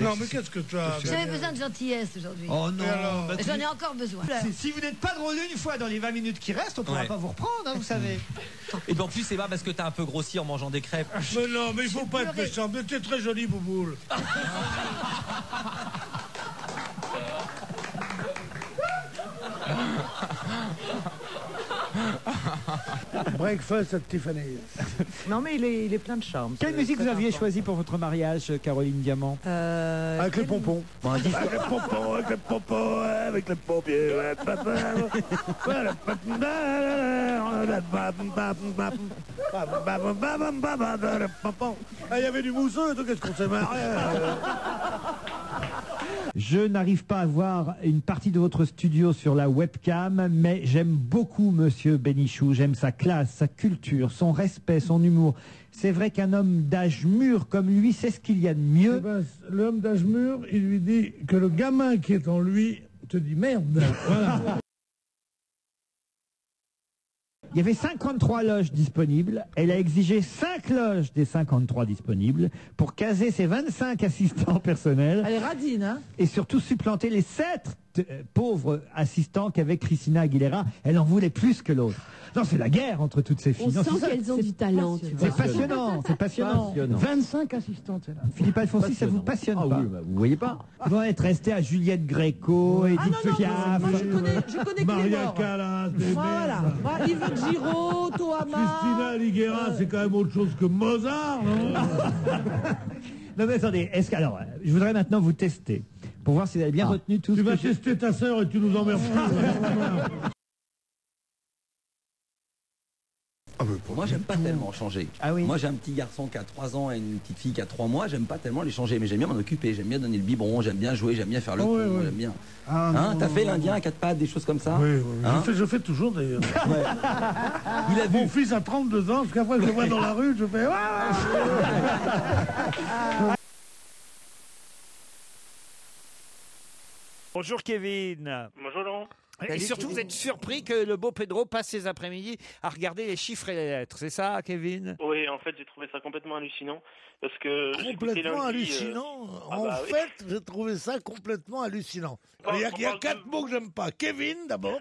Non, mais qu'est-ce que tu as? J'avais besoin de gentillesse aujourd'hui. Oh non, J'en ai encore besoin. Si vous n'êtes pas drôle une fois dans les 20 minutes qui restent, on ne pourra pas vous reprendre, hein, vous savez. Et ben en plus, c'est pas parce que t'as un peu grossi en mangeant des crêpes. Mais non, mais il faut pas être méchant. Mais t'es très joli, Bouboule. Breakfast at Tiffany's. Non, mais il est plein de charme. Quelle musique vous aviez choisi pour votre mariage, Caroline Diamant? Avec les pompons. Bon, avec les pompons, avec les pompons, avec les pompiers. Il y avait du mousseux, donc qu'est-ce qu'on s'est marré. Je n'arrive pas à voir une partie de votre studio sur la webcam, mais j'aime beaucoup Monsieur Bénichou. J'aime sa classe, sa culture, son respect, son humour. C'est vrai qu'un homme d'âge mûr comme lui, c'est ce qu'il y a de mieux. Eh ben, l'homme d'âge mûr, il lui dit que le gamin qui est en lui te dit merde. Voilà. Il y avait 53 loges disponibles. Elle a exigé 5 loges des 53 disponibles pour caser ses 25 assistants personnels. Elle est radine, hein? Et surtout supplanter les 7 pauvres assistants qu'avait Christina Aguilera. Elle en voulait plus que l'autre. Non, c'est la guerre entre toutes ces filles. On sent qu'elles ont du talent. C'est passionnant, c'est passionnant. 25 assistantes, là. Philippe Alfonsi, ça vous passionne pas? Oui, bah, vous voyez pas. Ils vont être restés à Juliette Gréco, Edith Piaf. Moi, je connais que les Maria morts. Callas, Voilà. Yves Giraud, Toama. Christina Aguilera, c'est quand même autre chose que Mozart, non? Non mais attendez, alors, je voudrais maintenant vous tester, pour voir si vous avez bien retenu tout ce Tu que vas j'ai... tester ta sœur et tu nous emmerdes plus. Moi, j'aime pas tellement changer. Ah oui. Moi, j'ai un petit garçon qui a 3 ans et une petite fille qui a 3 mois. J'aime pas tellement les changer, mais j'aime bien m'en occuper. J'aime bien donner le biberon, j'aime bien jouer, j'aime bien faire le con, j'aime bien. T'as fait l'Indien à 4 pattes, des choses comme ça? Oui, Hein? je fais toujours d'ailleurs. Ouais. Il a Mon fils a 32 ans, parce qu'après je le vois dans la rue, je fais. Bonjour Kevin. Bonjour Laurent. Et surtout, vous êtes surpris que le beau Pedro passe ses après-midi à regarder les chiffres et les lettres. C'est ça, Kevin? Oui, en fait, j'ai trouvé ça complètement hallucinant. Parce que Complètement hallucinant. Fait, j'ai trouvé ça complètement hallucinant. Il y a 4 mots que j'aime pas. Kevin, d'abord.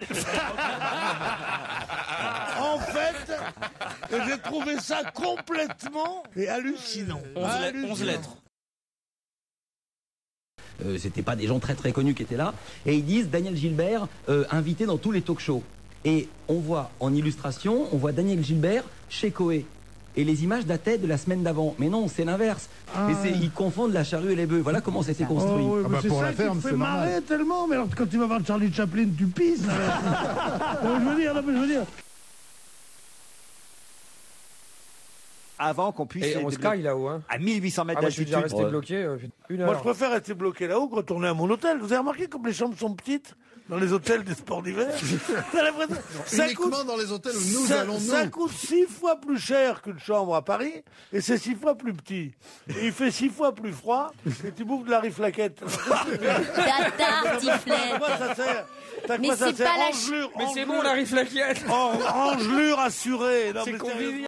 En fait, j'ai trouvé ça complètement hallucinant. 11 lettres. C'était pas des gens très très connus qui étaient là. Et ils disent Daniel Gilbert invité dans tous les talk-shows. Et on voit en illustration, on voit Daniel Gilbert chez Coé. Et les images dataient de la semaine d'avant. Mais non, c'est l'inverse. Ils confondent la charrue et les bœufs. Voilà comment c'était construit. C'est ça qui te fait marrer tellement. Mais alors quand tu vas voir Charlie Chaplin, tu pisses. Je veux dire. Avant qu'on puisse... Et on sky là-haut, hein. À 1800 mètres Je suis déjà d'altitude. resté bloqué une heure. Moi, je préfère rester bloqué là-haut que retourner à mon hôtel. Vous avez remarqué comme les chambres sont petites dans les hôtels des sports d'hiver? Uniquement dans les hôtels où nous allons nous. Ça coûte 6 fois plus cher qu'une chambre à Paris et c'est 6 fois plus petit. Et il fait 6 fois plus froid et tu bouffes de la riflaquette. La tartiflette. À quoi ça sert? Mais c'est pas la... Mais c'est bon, la riflaquette. Engelure assurée. C'est convivial.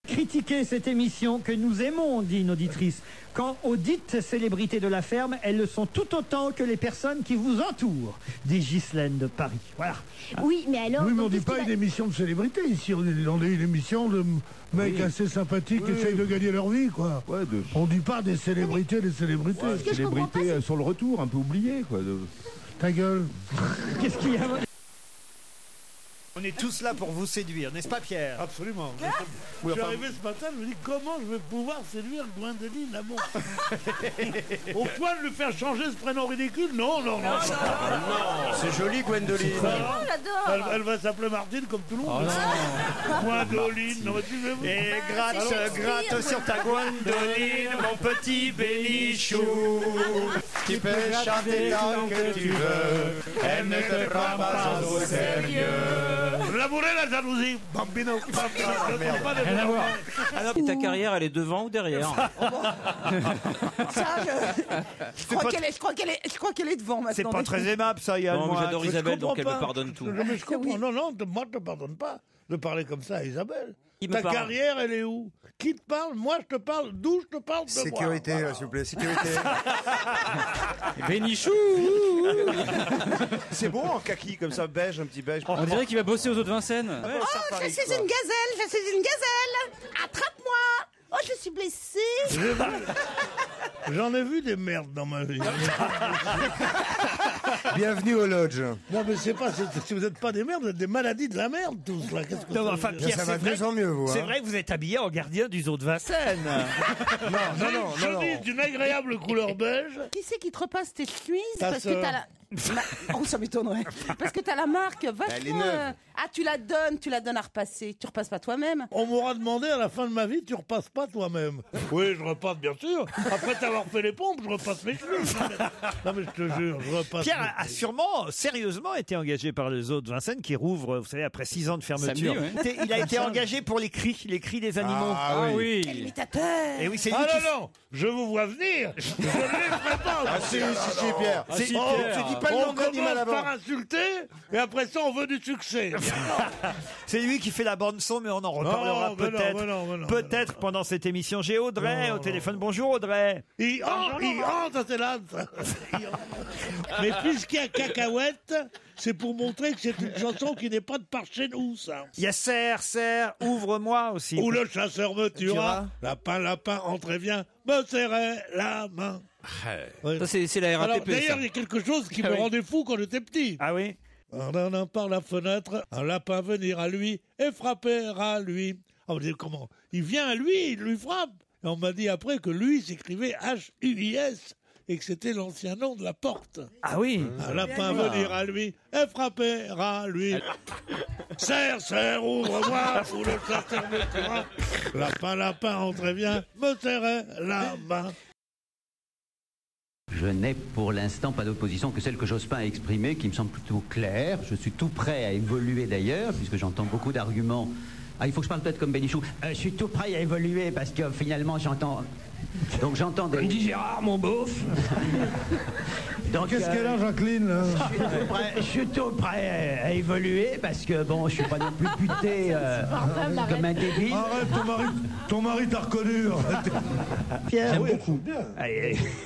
Critiquer cette émission que nous aimons, dit une auditrice. Quand aux dites célébrités de la ferme, elles le sont tout autant que les personnes qui vous entourent, dit Ghislaine de Paris. Voilà. Oui, mais alors... Oui, mais on dit pas une émission de célébrité ici, on est dans une émission de mecs assez sympathiques qui essayent de gagner leur vie, quoi. Ouais, On dit pas des célébrités, des célébrités. Ce que je comprends pas, c'est... sur le retour, un peu oublié, quoi. Ta gueule. Qu'est-ce qu'il y a? On est tous là pour vous séduire, n'est-ce pas Pierre? Absolument. Je suis arrivé ce matin, je me dis comment je vais pouvoir séduire Gwendoline Amon. Au point de lui faire changer ce prénom ridicule? Non. C'est joli, Gwendoline. j'adore. Elle va s'appeler Martine comme tout le monde. Gwendoline, non mais tu veux. Et gratte sur ta Gwendoline, mon petit Bénichou. Tu peux chanter tant que tu veux. Elle ne te prend pas au sérieux. L'amour et la jalousie. Bambino. Et ta carrière, elle est devant ou derrière? Je crois qu'elle est devant maintenant. C'est pas très aimable ça, Yann. Non, mais j'adore Isabelle, donc elle me pas. pardonne tout. Mais je comprends. Non, moi je te pardonne pas de parler comme ça à Isabelle. Ta carrière, elle est où? Qui te parle? Moi, je te parle. D'où je te parle? De Sécurité, moi. Voilà. s'il vous plaît, sécurité. Bénichou. C'est beau en kaki, comme ça, beige, un petit beige. On dirait qu'il va bosser aux Eaux de Vincennes. Oh, je suis une gazelle, je suis une gazelle. Attrape-moi. Oh, je suis blessée. J'en ai vu des merdes dans ma vie. Bienvenue au lodge. Non, mais c'est pas, si vous n'êtes pas des merdes, vous êtes des maladies de la merde, tous, là. Qu'est-ce que Non, ça enfin, veut dire? Pierre, Ça va de mieux en mieux, vous. c'est hein. vrai que vous êtes habillé en gardien du zoo de Vincennes. Chemise d'une agréable couleur beige. Qui c'est qui te repasse tes chemises? Ta Parce que sœur. t'as la... Oh, ça m'étonnerait. Parce que t'as la marque Elle est vachement... neuve. Ah, tu la donnes à repasser. Tu repasses pas toi-même. On m'aura demandé à la fin de ma vie, tu repasses pas toi-même. Oui, je repasse, bien sûr. Après t'avoir fait les pompes, je repasse mes chemises. Non, mais je te jure, je repasse. Pierre a sûrement, sérieusement, été engagé par le zoo de Vincennes qui rouvre, vous savez, après 6 ans de fermeture. Samedi, ouais. Il a été engagé pour les cris des animaux. Ah oui. Quel imitateur. Et oui, c'est lui Ah qui... non, non, je vous vois venir. Je ne les ferai pas. Ah si, Pierre. Ah, si, Oh, Pierre. tu dis pas le On nom de l'animal commence avant. par insulter, et après ça, on veut du succès. C'est lui qui fait la bande son, mais on en reparlera Non, mais non, peut-être. mais non, mais non, Peut-être pendant cette émission. J'ai Audrey au téléphone. Bonjour Audrey. Il hante, ça c'est là. Ça. Mais puisqu'il y a cacahuète, c'est pour montrer que c'est une chanson qui n'est pas de par chez nous, ça. Il y a Serre, ouvre-moi aussi. Où le chasseur me tuera, lapin, entre et viens, me serrait la main. Ouais. Ça, c'est la Alors, RATP. d'ailleurs, ça. il y a quelque chose qui Ah me oui. rendait fou quand j'étais petit. Ah oui. Par la fenêtre, un lapin venir à lui et frapper à lui. Ah, vous dites comment? Il vient à lui, il lui frappe. Et on m'a dit après que lui s'écrivait H-U-I-S et que c'était l'ancien nom de la porte. Ah oui. Un lapin venir à lui et frapper à lui. Serre, ouvre-moi, ou le chasseur me tuera. Lapin, entre et viens, me serrait la main. Je n'ai pour l'instant pas d'opposition que celle que Jospin a exprimée, qui me semble plutôt claire. Je suis tout prêt à évoluer d'ailleurs, puisque j'entends beaucoup d'arguments. Ah, il faut que je parle peut-être comme Bénichou. Je suis tout prêt à évoluer, parce que finalement j'entends... Donc j'entends des... Dis Gérard, mon beauf. Donc, Qu'est-ce qu'elle a, Jacqueline, là? je suis tout prêt à évoluer, parce que bon, je suis pas non plus buté comme un débile. Arrête, ton mari t'a reconnu. Pierre, J'aime oui, beaucoup.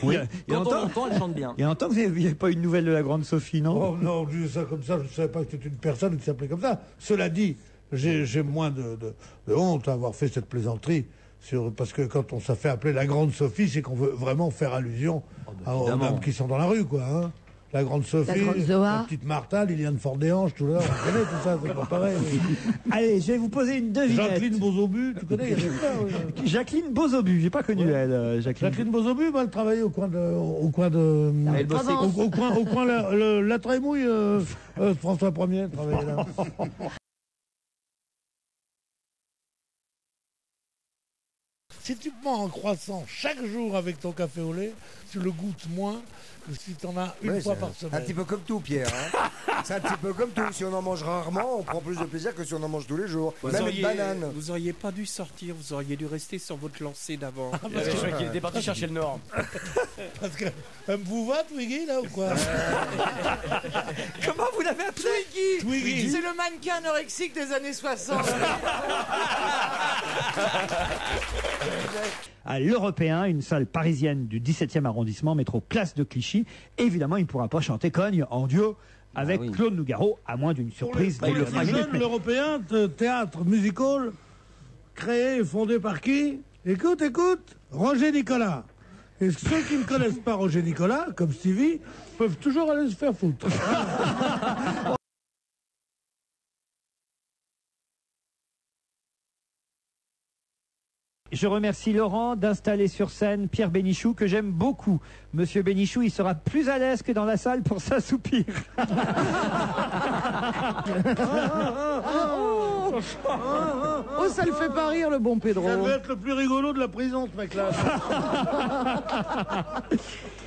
Oui. Quand on l'entend, elle chante bien. Il y a longtemps que vous n'aviez pas une nouvelle de la grande Sophie, non? Oh non, je dis ça comme ça, je ne savais pas que c'était une personne qui s'appelait comme ça. Cela dit, j'ai moins de honte à avoir fait cette plaisanterie. Parce que quand on s'est fait appeler la grande Sophie, c'est qu'on veut vraiment faire allusion aux dames qui sont dans la rue, quoi. Hein. La grande Sophie, La grande Zoa. la petite Martha, Liliane Fort-des-Hanches, tout là, on connaît tout ça, c'est pas pareil. Allez, je vais vous poser une devinette. Jacqueline Bozobu, tu connais, il y avait ça, oui. Jacqueline Bozobu, j'ai pas connu elle, Jacqueline. Jacqueline Bozobu, elle travaillait au coin de Elle bossait au coin la Trémouille, François Ier, elle travaillait là. Si tu prends en croissant chaque jour avec ton café au lait, tu le goûtes moins que si tu en as une fois par semaine. Un petit peu comme tout, Pierre. Hein. C'est un petit peu comme tout. Si on en mange rarement, on prend plus de plaisir que si on en mange tous les jours. Même une banane. Vous auriez pas dû sortir, vous auriez dû rester sur votre lancée d'avant. Je crois qu'il était parti chercher le Nord. Parce que vous va Twiggy là ou quoi? Comment vous l'avez appelé? Twiggy. C'est le mannequin anorexique des années 60. À l'Européen, une salle parisienne du 17e arrondissement, métro Place de Clichy. Évidemment, il ne pourra pas chanter Cogne en duo avec Claude Nougaro, à moins d'une surprise. Pour les plus jeunes, l'Européen, théâtre musical, créé et fondé par qui? Écoute, Roger Nicolas. Et ceux qui ne connaissent pas Roger Nicolas, comme Stevie, peuvent toujours aller se faire foutre. Je remercie Laurent d'installer sur scène Pierre Bénichou, que j'aime beaucoup. Monsieur Bénichou, il sera plus à l'aise que dans la salle pour s'assoupir. Oh, ça le fait pas rire, le bon Pedro. Ça devait être le plus rigolo de la prison, ce mec-là.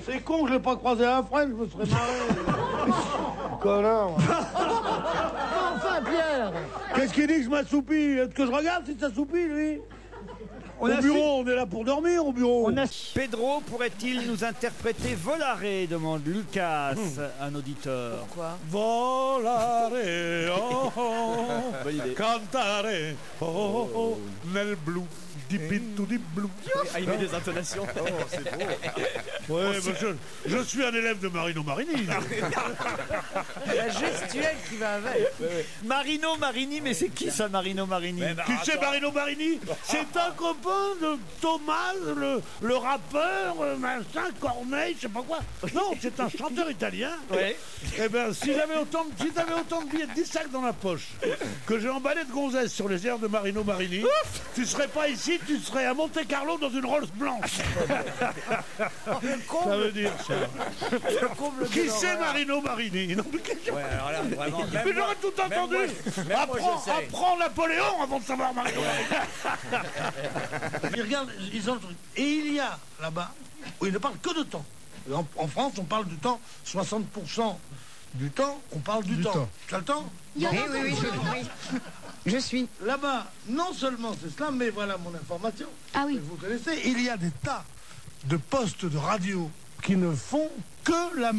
C'est con que je l'ai pas croisé à la freine, je me serais marré. Connard. Enfin, Pierre. Qu'est-ce qu'il dit que je m'assoupis? Est-ce que je regarde si s'assoupit, lui? On Au a bureau, on est là pour dormir, au bureau. Pedro pourrait-il nous interpréter Volare, demande Lucas, un auditeur. Pourquoi? Volare, oh, oh, Bonne idée. cantare, oh, oh, oh, nel blu, di pinto di blu. Ah, il met des intonations. Oh, c'est beau. Ouais, mais je suis un élève de Marino Marini. La gestuelle qui va avec. Marino Marini, mais c'est qui ça, Marino Marini? Tu sais, Marino Marini, c'est un copain de Thomas, le rappeur, machin, Corneille, je sais pas quoi. Non, c'est un chanteur italien. Ouais. Eh ben, si t'avais autant de billets de 10 sacs dans la poche, que j'ai emballé de gonzesses sur les airs de Marino Marini, tu serais pas ici, tu serais à Monte Carlo dans une Rolls blanche. Ça veut dire ça. Qui c'est Marino Marini? Non, mais Ouais, alors là, vraiment. mais j'aurais tout entendu. Apprends Napoléon avant de savoir Marino Marini. Ils regardent, ils ont le truc. Et il y a là-bas où ils ne parlent que de temps. En France, on parle du temps, 60% du temps, on parle du temps. Tu as le temps? Oui, je suis. Là-bas, non seulement c'est cela, mais voilà mon information. Ah oui. Vous connaissez, il y a des tas de postes de radio qui ne font que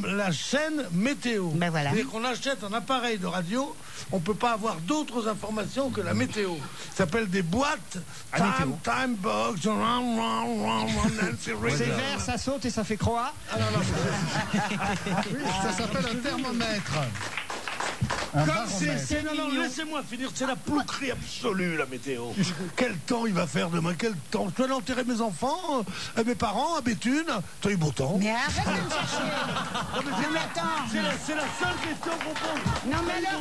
la chaîne météo. Ben voilà. C'est-à-dire qu'on achète un appareil de radio, on ne peut pas avoir d'autres informations que la météo. Ça s'appelle des boîtes. Time box. C'est vert, ça saute et ça fait croix. Ah non, Ça s'appelle un thermomètre. Comme c'est non, laissez-moi finir, c'est la plouquerie absolue, la météo. Quel temps il va faire demain? Quel temps? Je dois aller enterrer mes enfants, mes parents, à Béthune. T'as eu beau temps? Mais arrête de me chercher. Non, mais attends. C'est la seule question qu'on pose. Non, mais alors...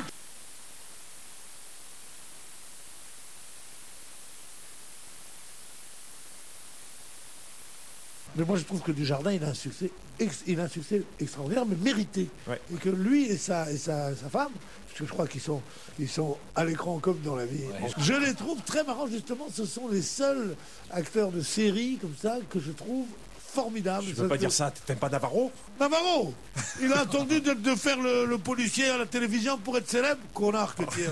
Mais moi, je trouve que Dujardin, il a un succès extraordinaire, mais mérité. Ouais. Et que lui et sa femme, parce que je crois qu'ils sont à l'écran comme dans la vie. Ouais. Je les trouve très marrants, justement. Ce sont les seuls acteurs de série comme ça que je trouve formidables. Je peux pas dire ça. T'aimes pas Navarro? Navarro, il a attendu de faire le policier à la télévision pour être célèbre. Connard que tu es.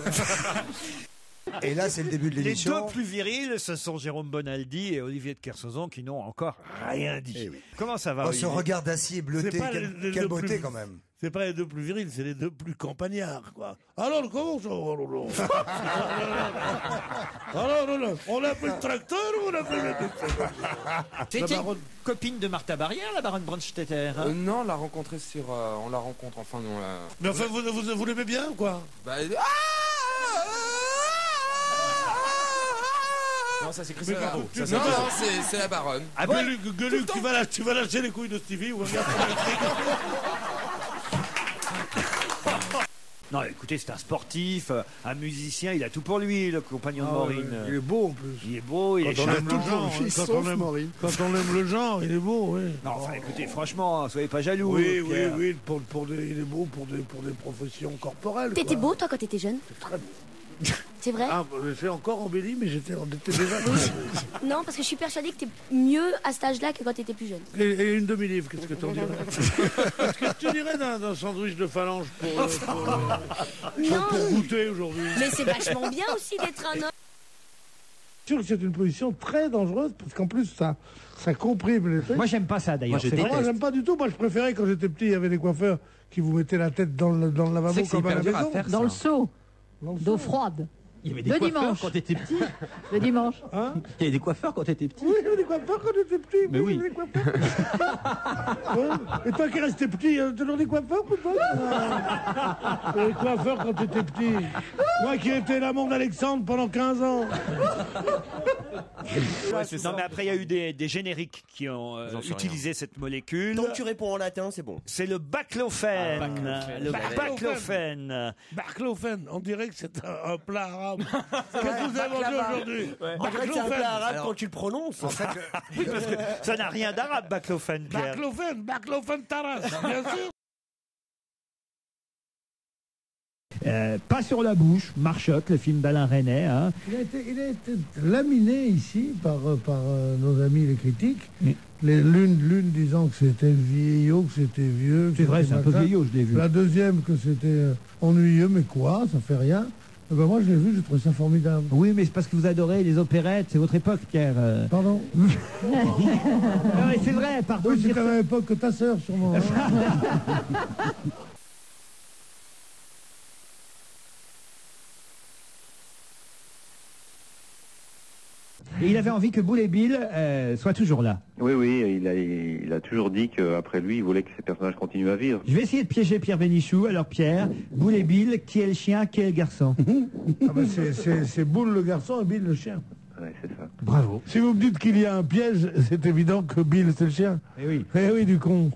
Et là, c'est le début de l'émission. Les deux plus virils, ce sont Jérôme Bonaldi et Olivier de Kersauzon qui n'ont encore rien dit. Eh oui. Comment ça va, Oh, ce regard d'acier bleuté, quelle beauté quand même. C'est pas les deux plus virils, c'est les deux plus campagnards, quoi. Alors, comment ça? Alors, on a pris le tracteur ou on a pris le... C'était une copine de Martha Barrière, la baronne Brandstetter, hein? Non, on l'a rencontrée sur... on la rencontre, enfin, non... Mais enfin, vous l'aimez bien, ou quoi? Bah... Non, ça c'est Christophe Navarro. Non, c'est la baronne. Ah bon? Gueuluc, tu vas lâcher les couilles de Stevie ou Non, écoutez, c'est un sportif, un musicien, il a tout pour lui, le compagnon de Maureen. Il est beau en plus. Il est beau, il est charmant. Quand on aime le genre, il est beau, oui. Non, enfin, écoutez, franchement, soyez pas jaloux. Oui, il est beau pour des professions corporelles. T'étais beau, toi, quand t'étais jeune? C'est très beau. C'est vrai? Ah, j'ai encore embelli, mais on était déjà... Non, parce que je suis persuadée que t'es mieux à cet âge-là que quand t'étais plus jeune. Et une demi-livre, qu'est-ce que t'en dirais? Qu'est-ce que tu dirais d'un sandwich de phalange pour goûter aujourd'hui? Mais c'est vachement bien aussi d'être un homme. Sûr que c'est une position très dangereuse, parce qu'en plus, ça comprime les trucs. Moi, j'aime pas ça, d'ailleurs. Moi, j'aime pas du tout. Moi, je préférais, quand j'étais petit, il y avait des coiffeurs qui vous mettaient la tête dans le lavabo comme à la maison. Dans le seau. D'eau froide. Il y avait des coiffeurs quand t'étais petit. Le dimanche. Hein? Il y avait des coiffeurs quand t'étais petit. Oui, il y avait des coiffeurs quand j'étais petit. Mais oui. Des coiffeurs. Ouais. Et toi qui restais petit, toujours des coiffeurs ou pas? Les coiffeurs quand t'étais petit. Moi qui étais l'amant d'Alexandre pendant 15 ans. Non, mais après, il y a eu des génériques qui ont utilisé cette molécule. Tant que tu réponds en latin, c'est bon. C'est le baclofène. Le baclofène. Baclofène, on dirait que c'est un plat arabe. Qu'est-ce que vous avez mangé aujourd'hui? On dirait que c'est un plat arabe quand tu le prononces. En fait, oui, parce que ça n'a rien d'arabe, baclofène, Pierre. Baclofène Taras, bien sûr. Pas sur la bouche, Marchotte, le film d'Alain Resnais. Hein. Il a été laminé ici par nos amis les critiques. L'une disant que c'était vieillot, que c'était vieux. C'est vrai, c'est un peu vieillot, je l'ai vu. La deuxième que c'était ennuyeux, mais quoi, ça fait rien. Ben moi, je l'ai vu, j'ai trouvé ça formidable. Oui, mais c'est parce que vous adorez les opérettes, c'est votre époque, Pierre. Pardon. Non, mais c'est vrai, pardon. Oui, c'est à la même époque que ta sœur, sûrement. Et il avait envie que Boule et Bill soient toujours là. Oui, oui, il a toujours dit qu'après lui, il voulait que ces personnages continuent à vivre. Je vais essayer de piéger Pierre Bénichou. Alors Pierre, Boule et Bill, qui est le chien, qui est le garçon? C'est Boule le garçon et Bill le chien. Ouais, c'est ça. Bravo. Si vous me dites qu'il y a un piège, c'est évident que Bill c'est le chien. Eh oui. Eh oui, du con.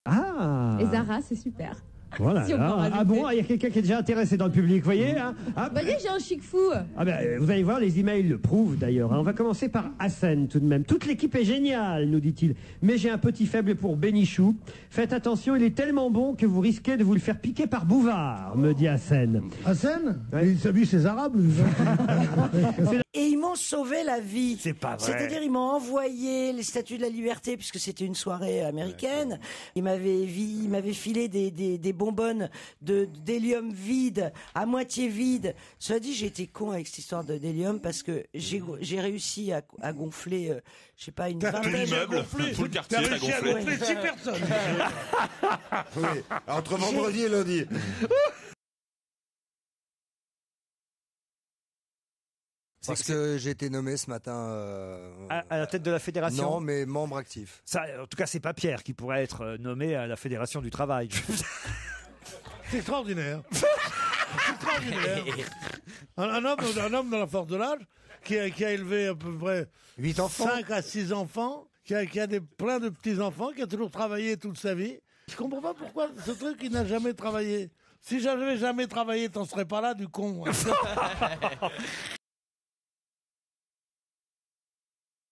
Ah. Et Zara, c'est super. Voilà. Si on peut en rajouter. Ah bon, il y a quelqu'un qui est déjà intéressé dans le public, vous voyez hein. Vous voyez, j'ai un chic fou. Ah ben, vous allez voir, les emails le prouvent d'ailleurs. On va commencer par Hassen tout de même. Toute l'équipe est géniale, nous dit-il. Mais j'ai un petit faible pour Bénichou. Faites attention, il est tellement bon que vous risquez de vous le faire piquer par Bouvard, me dit Hassen. Hassen il s'habille ses arabes. Lui. Et ils m'ont sauvé la vie. C'est pas vrai. C'est-à-dire, ils m'ont envoyé les statues de la liberté, puisque c'était une soirée américaine. Ils m'avaient filé des bonbonnes d'hélium vide, à moitié vide. Cela dit, j'ai été con avec cette histoire d'hélium parce que j'ai réussi à gonfler, je sais pas, une Tout vingtaine. l'immeuble, tout le quartier a gonflé. gonflé 6 personnes. Oui, entre vendredi et lundi. Parce que j'ai été nommé ce matin À la tête de la fédération. Non, mais membre actif. Ça, en tout cas, c'est pas Pierre qui pourrait être nommé à la fédération du travail. C'est extraordinaire. C'est extraordinaire. Un homme dans la force de l'âge qui a élevé à peu près 8 enfants. 5 à 6 enfants, qui a plein de petits-enfants, qui a toujours travaillé toute sa vie. Je comprends pas pourquoi ce truc, il n'a jamais travaillé. Si j'avais jamais travaillé, t'en serais pas là, du con.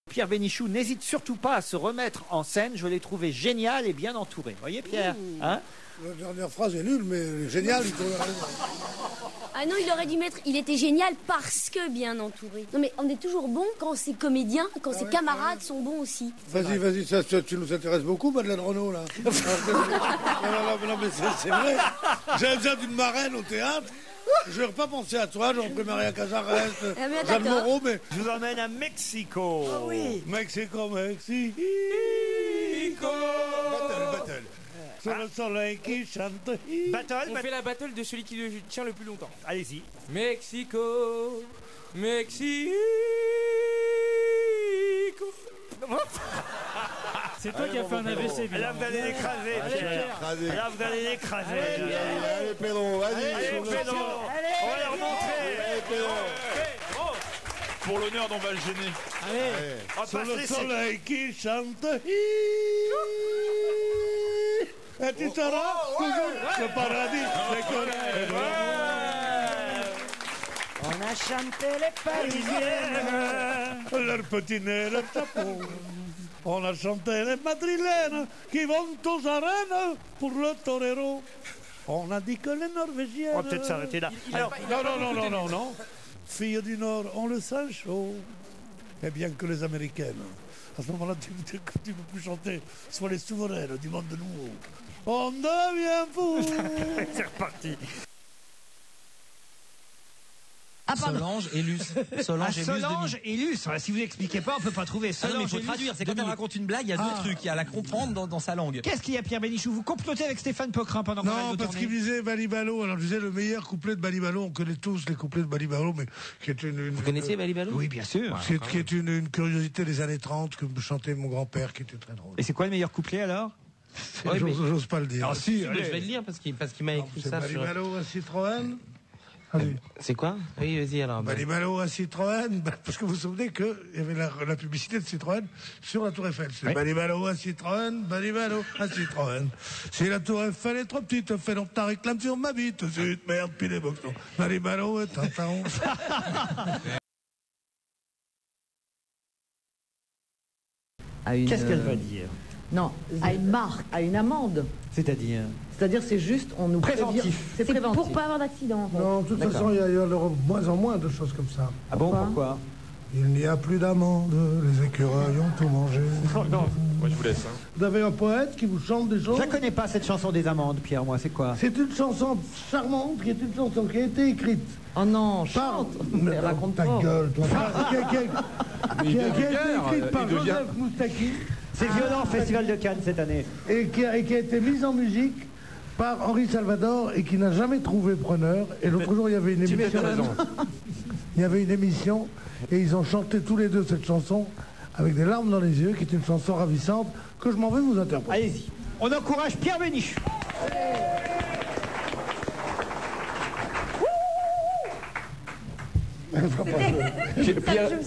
Pierre Bénichou n'hésite surtout pas à se remettre en scène. Je l'ai trouvé génial et bien entouré. Vous voyez, Pierre hein? La dernière phrase est nulle, mais génial. Ah non, il aurait dû mettre il était génial parce que bien entouré. Non mais on est toujours bon quand ses comédiens, quand ses camarades sont bons aussi. Vas-y, ça, tu nous intéresses beaucoup, Madeleine Renaud, là. Non, mais c'est vrai. J'avais besoin d'une marraine au théâtre. Je n'aurais pas pensé à toi, j'aurais pris Maria Cazares, Jeanne Moreau, mais... Je vous emmène à Mexico. Ah oui. Mexico. Battle. Sur le soleil qui chante. On fait la battle de celui qui le tient le plus longtemps. Allez-y. Mexico. C'est toi qui as fait un AVC. Là, vous allez l'écraser, Pierre. Là, vous allez l'écraser. Allez, Pedro, vas-y. Allez, Pedro. On va leur montrer. Pour l'honneur, on va le gêner. Allez. Sur le soleil qui chante. Et tu seras toujours le paradis des On a chanté les Parisiennes. Leur petit nez, leur chapeau. On a chanté les madrilènes qui vont aux arènes pour le torero. On a dit que les Norvégiennes... On va peut-être s'arrêter là. Alors, non. Filles du Nord, on le sent chaud. Et bien que les Américaines. À ce moment-là, tu ne peux plus chanter. Soit les souveraines du monde de nouveau. On devient fou. C'est reparti. Solange et Luce. Solange et Luce. Si vous expliquez pas, on peut pas trouver. Ah non, mais il faut traduire. C'est quand elle raconte une blague, il y a deux trucs. Il y a la comprendre dans sa langue. Qu'est-ce qu'il y a, Pierre Bénichou? Vous complotez avec Stéphane Poquelin pendant qu'on a Non, parce qu'il disait Balibalo. Alors, je disais le meilleur couplet de Balibalo. On connaît tous les couplets de Balibalo, mais qui est Vous connaissez Balibalo? Oui, bien sûr. Qui est une curiosité des années 30 que chantait mon grand-père, qui était très drôle. Et c'est quoi le meilleur couplet alors? J'ose pas le dire. Ah si, je vais le lire parce qu'il m'a écrit ça sur... Balibalo à Citroën. C'est quoi? Oui, vas-y alors. Balibalo à Citroën, parce que vous vous souvenez qu'il y avait la publicité de Citroën sur la Tour Eiffel. C'est Balibalo à Citroën, Balibalo à Citroën. Si la Tour Eiffel est trop petite, fais donc ta réclame sur ma bite. Zut, merde, puis les boxons. Balibalo est un taon. Qu'est-ce qu'elle va dire? Non, à une marque, à une amende. C'est-à-dire? C'est-à-dire, c'est juste, on nous préventif. C'est préventif. Pour pas avoir d'accident. Non, de toute façon, il y a de moins en moins de choses comme ça. Ah bon, pourquoi? Il n'y a plus d'amende, les écureuils ont tout mangé. Moi, je vous laisse. Vous avez un poète qui vous chante des choses. Je la connais pas cette chanson des amandes, Pierre, moi, c'est quoi? C'est une chanson charmante, qui est une chanson qui a été écrite. Oh non, chante. Mais raconte ta pas. gueule, toi. Qui a été écrite par Joseph Moustaki. C'est violent, Festival de Cannes cette année. Et qui a été mise en musique par Henri Salvador et qui n'a jamais trouvé preneur. Et l'autre jour, il y avait une émission. Il y avait une émission et ils ont chanté tous les deux cette chanson avec des larmes dans les yeux, qui est une chanson ravissante que je m'en vais vous interpréter. Allez-y. On encourage Pierre Bénichou.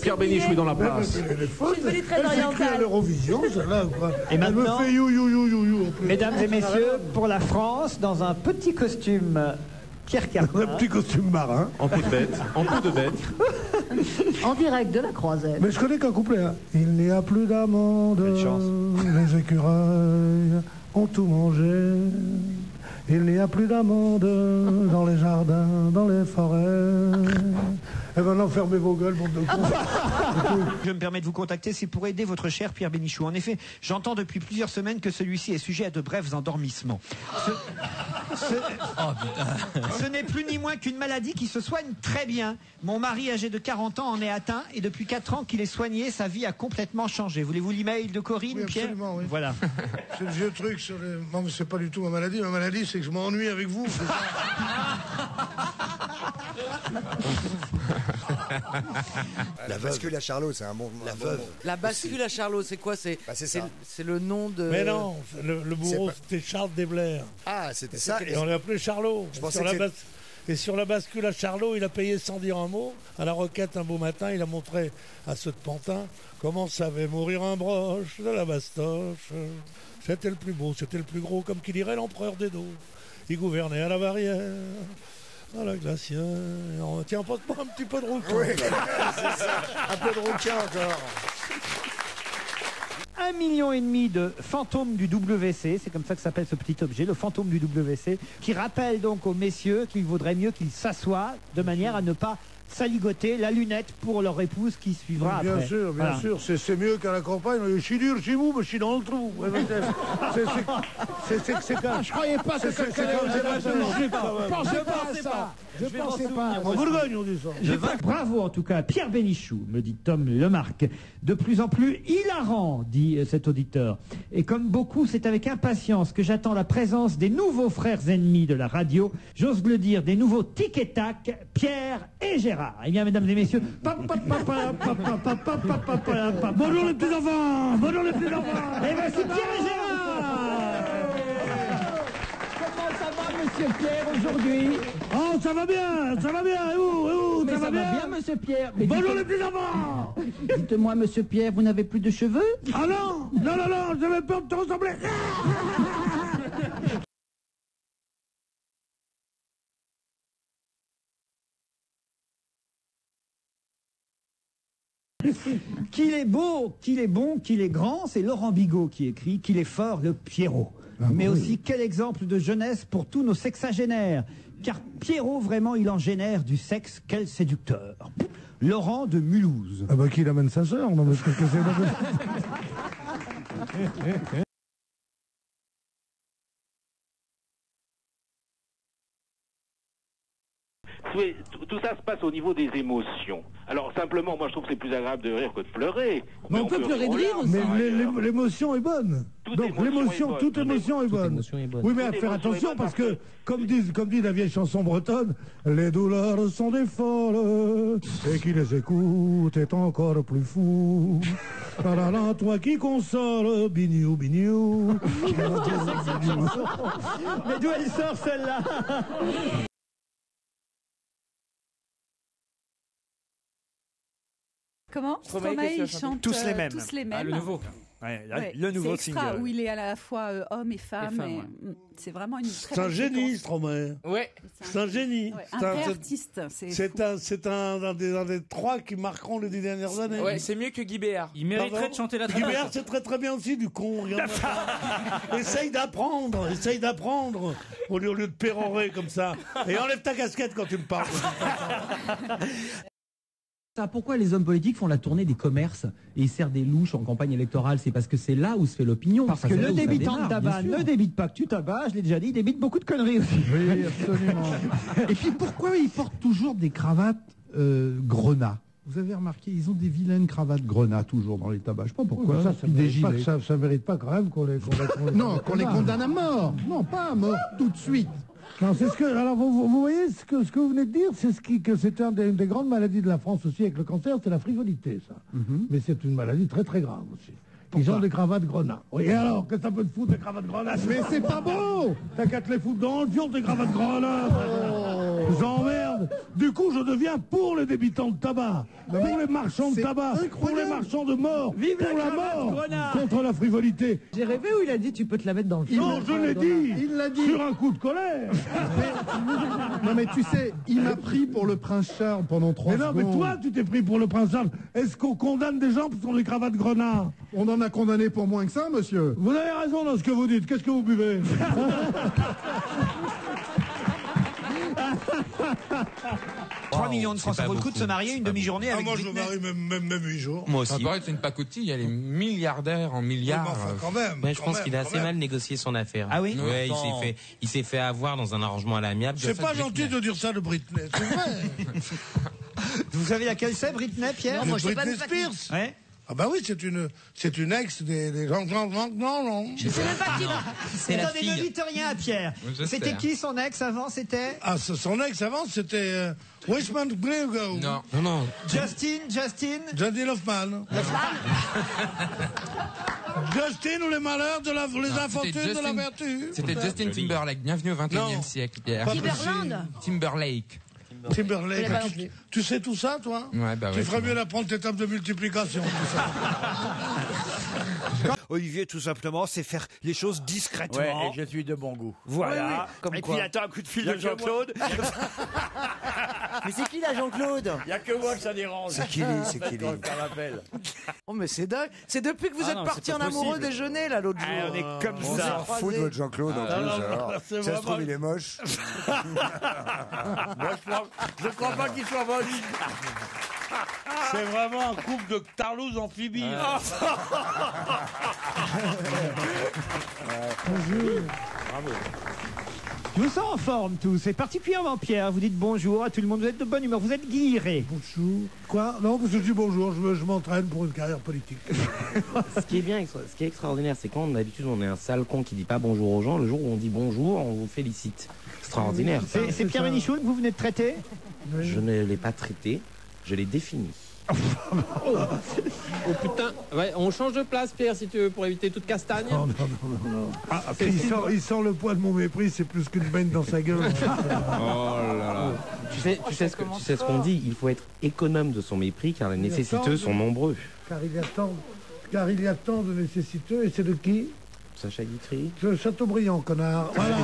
Pierre Bénichou est dans la place. Je suis devenue très orientale. À l'Eurovision, celle-là. Et maintenant, elle me fait you. Mesdames et messieurs, pour la France, dans un petit costume Pierre Cardin. Un petit costume marin. En peau de bête. En direct de la Croisette. Mais je connais qu'un couplet. Hein. Il n'y a plus d'amandes, les écureuils ont tout mangé. Il n'y a plus d'amandes dans les jardins, dans les forêts. Et maintenant, fermez vos gueules, bande de cons. Je me permets de vous contacter, c'est pour aider votre cher Pierre Bénichou. En effet, j'entends depuis plusieurs semaines que celui-ci est sujet à de brefs endormissements. Ce n'est plus ni moins qu'une maladie qui se soigne très bien. Mon mari âgé de 40 ans en est atteint et depuis 4 ans qu'il est soigné, sa vie a complètement changé. Voulez-vous l'email de Corinne, Oui, Pierre? absolument, oui. Voilà. C'est le vieux truc sur les... Non, mais c'est pas du tout ma maladie. Ma maladie, c'est que je m'ennuie avec vous. La bascule à Charlot, c'est un bon. La veuve. La bascule à Charlot, c'est quoi? C'est le nom de. Mais non, le bourreau, c'était Charles Desblers. Ah, c'était ça. Et on l'a appelé Charlot. Je pensais que Et sur la bascule à Charlot, il a payé sans dire un mot. À la Roquette, un beau matin, il a montré à ceux de Pantin comment savait mourir un broche de la bastoche. C'était le plus beau, c'était le plus gros, comme qui dirait l'empereur d'Edo. Il gouvernait à la barrière, à la glacière. Tiens, pas un petit peu de rouquin. Oui, c'est ça. Un peu de rouquin encore. 1,5 million de fantômes du WC, c'est comme ça que s'appelle ce petit objet, le fantôme du WC, qui rappelle donc aux messieurs qu'il vaudrait mieux qu'ils s'assoient de manière à ne pas saligoter la lunette pour leur épouse qui suivra bien après. Sûr, bien Voilà. sûr, c'est mieux qu'à la campagne. Je suis dur chez vous, mais je suis dans le trou. Je croyais pas que quelqu'un Je pensais pas. En Bourgogne, on dit ça. Bravo en tout cas, Pierre Bénichou, me dit Tom Lemarque. De plus en plus hilarant, dit cet auditeur. Et comme beaucoup, c'est avec impatience que j'attends la présence des nouveaux frères ennemis de la radio. J'ose le dire, des nouveaux tic et tac, Pierre et Gérard. Eh bien, mesdames et messieurs, bonjour les petits enfants, bonjour les petits enfants. Et voici Pierre et Gérard. Comment ça va, monsieur Pierre, aujourd'hui? Oh, ça va bien, et vous, Mais ça va bien, monsieur Pierre. Mais bonjour les petits enfants. dites-moi, monsieur Pierre, vous n'avez plus de cheveux? Ah non, j'avais peur de te ressembler. Qu'il est beau, qu'il est bon, qu'il est grand, c'est Laurent Bigot qui écrit, qu'il est fort, le Pierrot. Mais aussi, quel exemple de jeunesse pour tous nos sexagénaires. Car Pierrot, vraiment, il en génère du sexe, quel séducteur. Laurent de Mulhouse. Ah bah qu'il amène sa sœur, non mais qu'est-ce que c'est Tout ça se passe au niveau des émotions. Alors simplement, moi je trouve que c'est plus agréable de rire que de pleurer. Mais on peut pleurer de rire aussi. Mais l'émotion est bonne. Donc toute émotion est bonne. Oui, mais à faire attention parce que, comme dit la vieille chanson bretonne, les douleurs sont des folles et qui les écoute est encore plus fou. Talala, toi qui console, bignou, bignou. Mais d'où elle sort celle-là? Comment? Stromae, il chante tous les mêmes. Ah, le nouveau. Ouais, le nouveau c'est extra, single. où il est à la fois homme et femme. ouais. C'est vraiment une très C'est un belle génie, séquence. Stromae. Ouais. C'est un génie. Ouais, un vrai artiste. C'est un des trois qui marqueront les 10 dernières années. Ouais, c'est mieux que Guy Béard. Il mériterait de chanter la Guy Béard, c'est très très bien aussi, du con. Essaye d'apprendre au lieu de pérorer comme ça. Et enlève ta casquette quand tu me parles. Pourquoi les hommes politiques font la tournée des commerces et ils servent des louches en campagne électorale? C'est parce que c'est là où se fait l'opinion. Parce Enfin, que c'est là le où ça débitant démarre, de tabac bien sûr. ne débite pas que du tabac, je l'ai déjà dit, il débite beaucoup de conneries aussi. Oui, absolument. Et puis pourquoi ils portent toujours des cravates grenat? Vous avez remarqué, ils ont des vilaines cravates grenat toujours dans les tabacs. Je sais pas pourquoi. Ça Puis des mérite pas gilets. que ça mérite pas quand même qu'on les Non, qu'on les condamne à mort. Non, pas à mort tout de suite. Non, c'est ce que. Alors, vous voyez, ce que vous venez de dire, que c'est une des grandes maladies de la France aussi avec le cancer, c'est la frivolité, ça. Mais c'est une maladie très très grave aussi. Ils ont des cravates grenats. Oui, et alors, qu'est-ce que ça peut te foutre, des cravates grenats? Mais c'est pas beau! T'as qu'à te les foutre dans le fion, tes cravates grenats! J'emmerde! Du coup, je deviens pour les débitants de tabac, pour les marchands de tabac, pour les marchands de mort, Vive pour la la cravate mort, grenat! contre la frivolité. J'ai rêvé où il a dit tu peux te la mettre dans le fion. Non, je l'ai dit! Il l'a dit. Sur un coup de colère! Non mais tu sais, il m'a pris pour le prince Charles pendant 3 Mais secondes. non, mais toi, tu t'es pris pour le prince Charles. Est-ce qu'on condamne des gens pour les cravates grenats? On en a condamné pour moins que ça, monsieur. Vous avez raison dans ce que vous dites. Qu'est-ce que vous buvez? 3 millions de francs, ça vaut le coup de se marier une demi-journée avec moi, je Britney. me marie même 8 jours. Moi aussi. Ça paraît être une pacotille, elle est milliardaire en milliards. Oui, mais enfin, quand même. Ouais, je pense qu'il a assez mal négocié son affaire. Ah oui? Ouais, il s'est fait avoir dans un arrangement à l'amiable. C'est pas gentil de dire ça de Britney, c'est vrai. Vous savez laquelle c'est, Britney, Pierre? Non, moi, je sais pas Britney de qui. Spears. Ouais. Ah bah oui, c'est une ex des gens. Non. Je sais même pas qui. C'est la Attendez, ne fille. dites rien, Pierre. J'espère. C'était qui son ex avant? C'était Ah, son ex avant, c'était Westman Grego. Non. Justin Hoffman. Justin ou les malheurs de les infortunes de la vertu. C'était Justin Timberlake. Bienvenue au 21e siècle, Pierre. Timberland. Timberlake. Timberlake. Je l'ai pas non plus. Tu sais tout ça, toi? Ouais, bah Tu ouais. ferais mieux d'apprendre tes tables de multiplication. tout ça. Olivier, tout simplement, c'est faire les choses discrètement. Ouais, et je suis de bon goût. Voilà. Comme et quoi. puis il attend un coup de fil Y a de que Jean-Claude. Mais c'est qui là, Jean-Claude? Il n'y a que moi que ça dérange. C'est qui lui, c'est qui lui. Ça m'appelle. Oh, mais c'est dingue. C'est depuis que vous êtes partis en amoureux déjeuner, là, l'autre jour. Ah, on est comme On ça. s'en fout de votre Jean-Claude en plus, alors. c'est Ça se trouve, vraiment- il est moche. Moi, je crois pas qu'il soit moche. C'est vraiment un couple de tarlouse amphibie. Je vous sens en forme tous, et particulièrement Pierre, vous dites bonjour à tout le monde, vous êtes de bonne humeur, vous êtes guilleré. Bonjour. Quoi? Non, parce que je dis bonjour, je m'entraîne pour une carrière politique. Ce qui est extraordinaire, c'est quand d'habitude on est un sale con qui dit pas bonjour aux gens, le jour où on dit bonjour, on vous félicite. Extraordinaire. C'est Pierre Bénichou que vous venez de traiter? Je ne l'ai pas traité, je l'ai défini. Oh putain, ouais, on change de place, Pierre, si tu veux, pour éviter toute castagne. Non. Ah, il sent le poids de mon mépris, c'est plus qu'une baigne dans sa gueule. Oh là là. Tu sais ce qu'on dit, il faut être économe de son mépris car les nécessiteux sont nombreux. Car il y a tant de nécessiteux, et c'est de qui? Sacha Guitry. De Chateaubriand, connard. Voilà.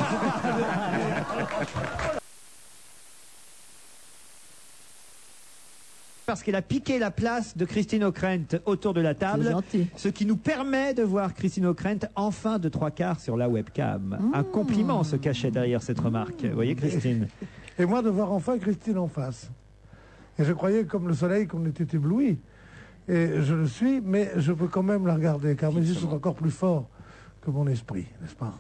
Parce qu'elle a piqué la place de Christine O'Krent autour de la C'est table, gentil. ce qui nous permet de voir Christine O'Krent enfin de 3/4 sur la webcam. Un compliment se cachait derrière cette remarque. Vous voyez, Christine? Et moi de voir enfin Christine en face. Et je croyais comme le soleil qu'on était ébloui. Et je le suis, mais je peux quand même la regarder, car mes yeux sont encore plus forts que mon esprit, n'est-ce pas?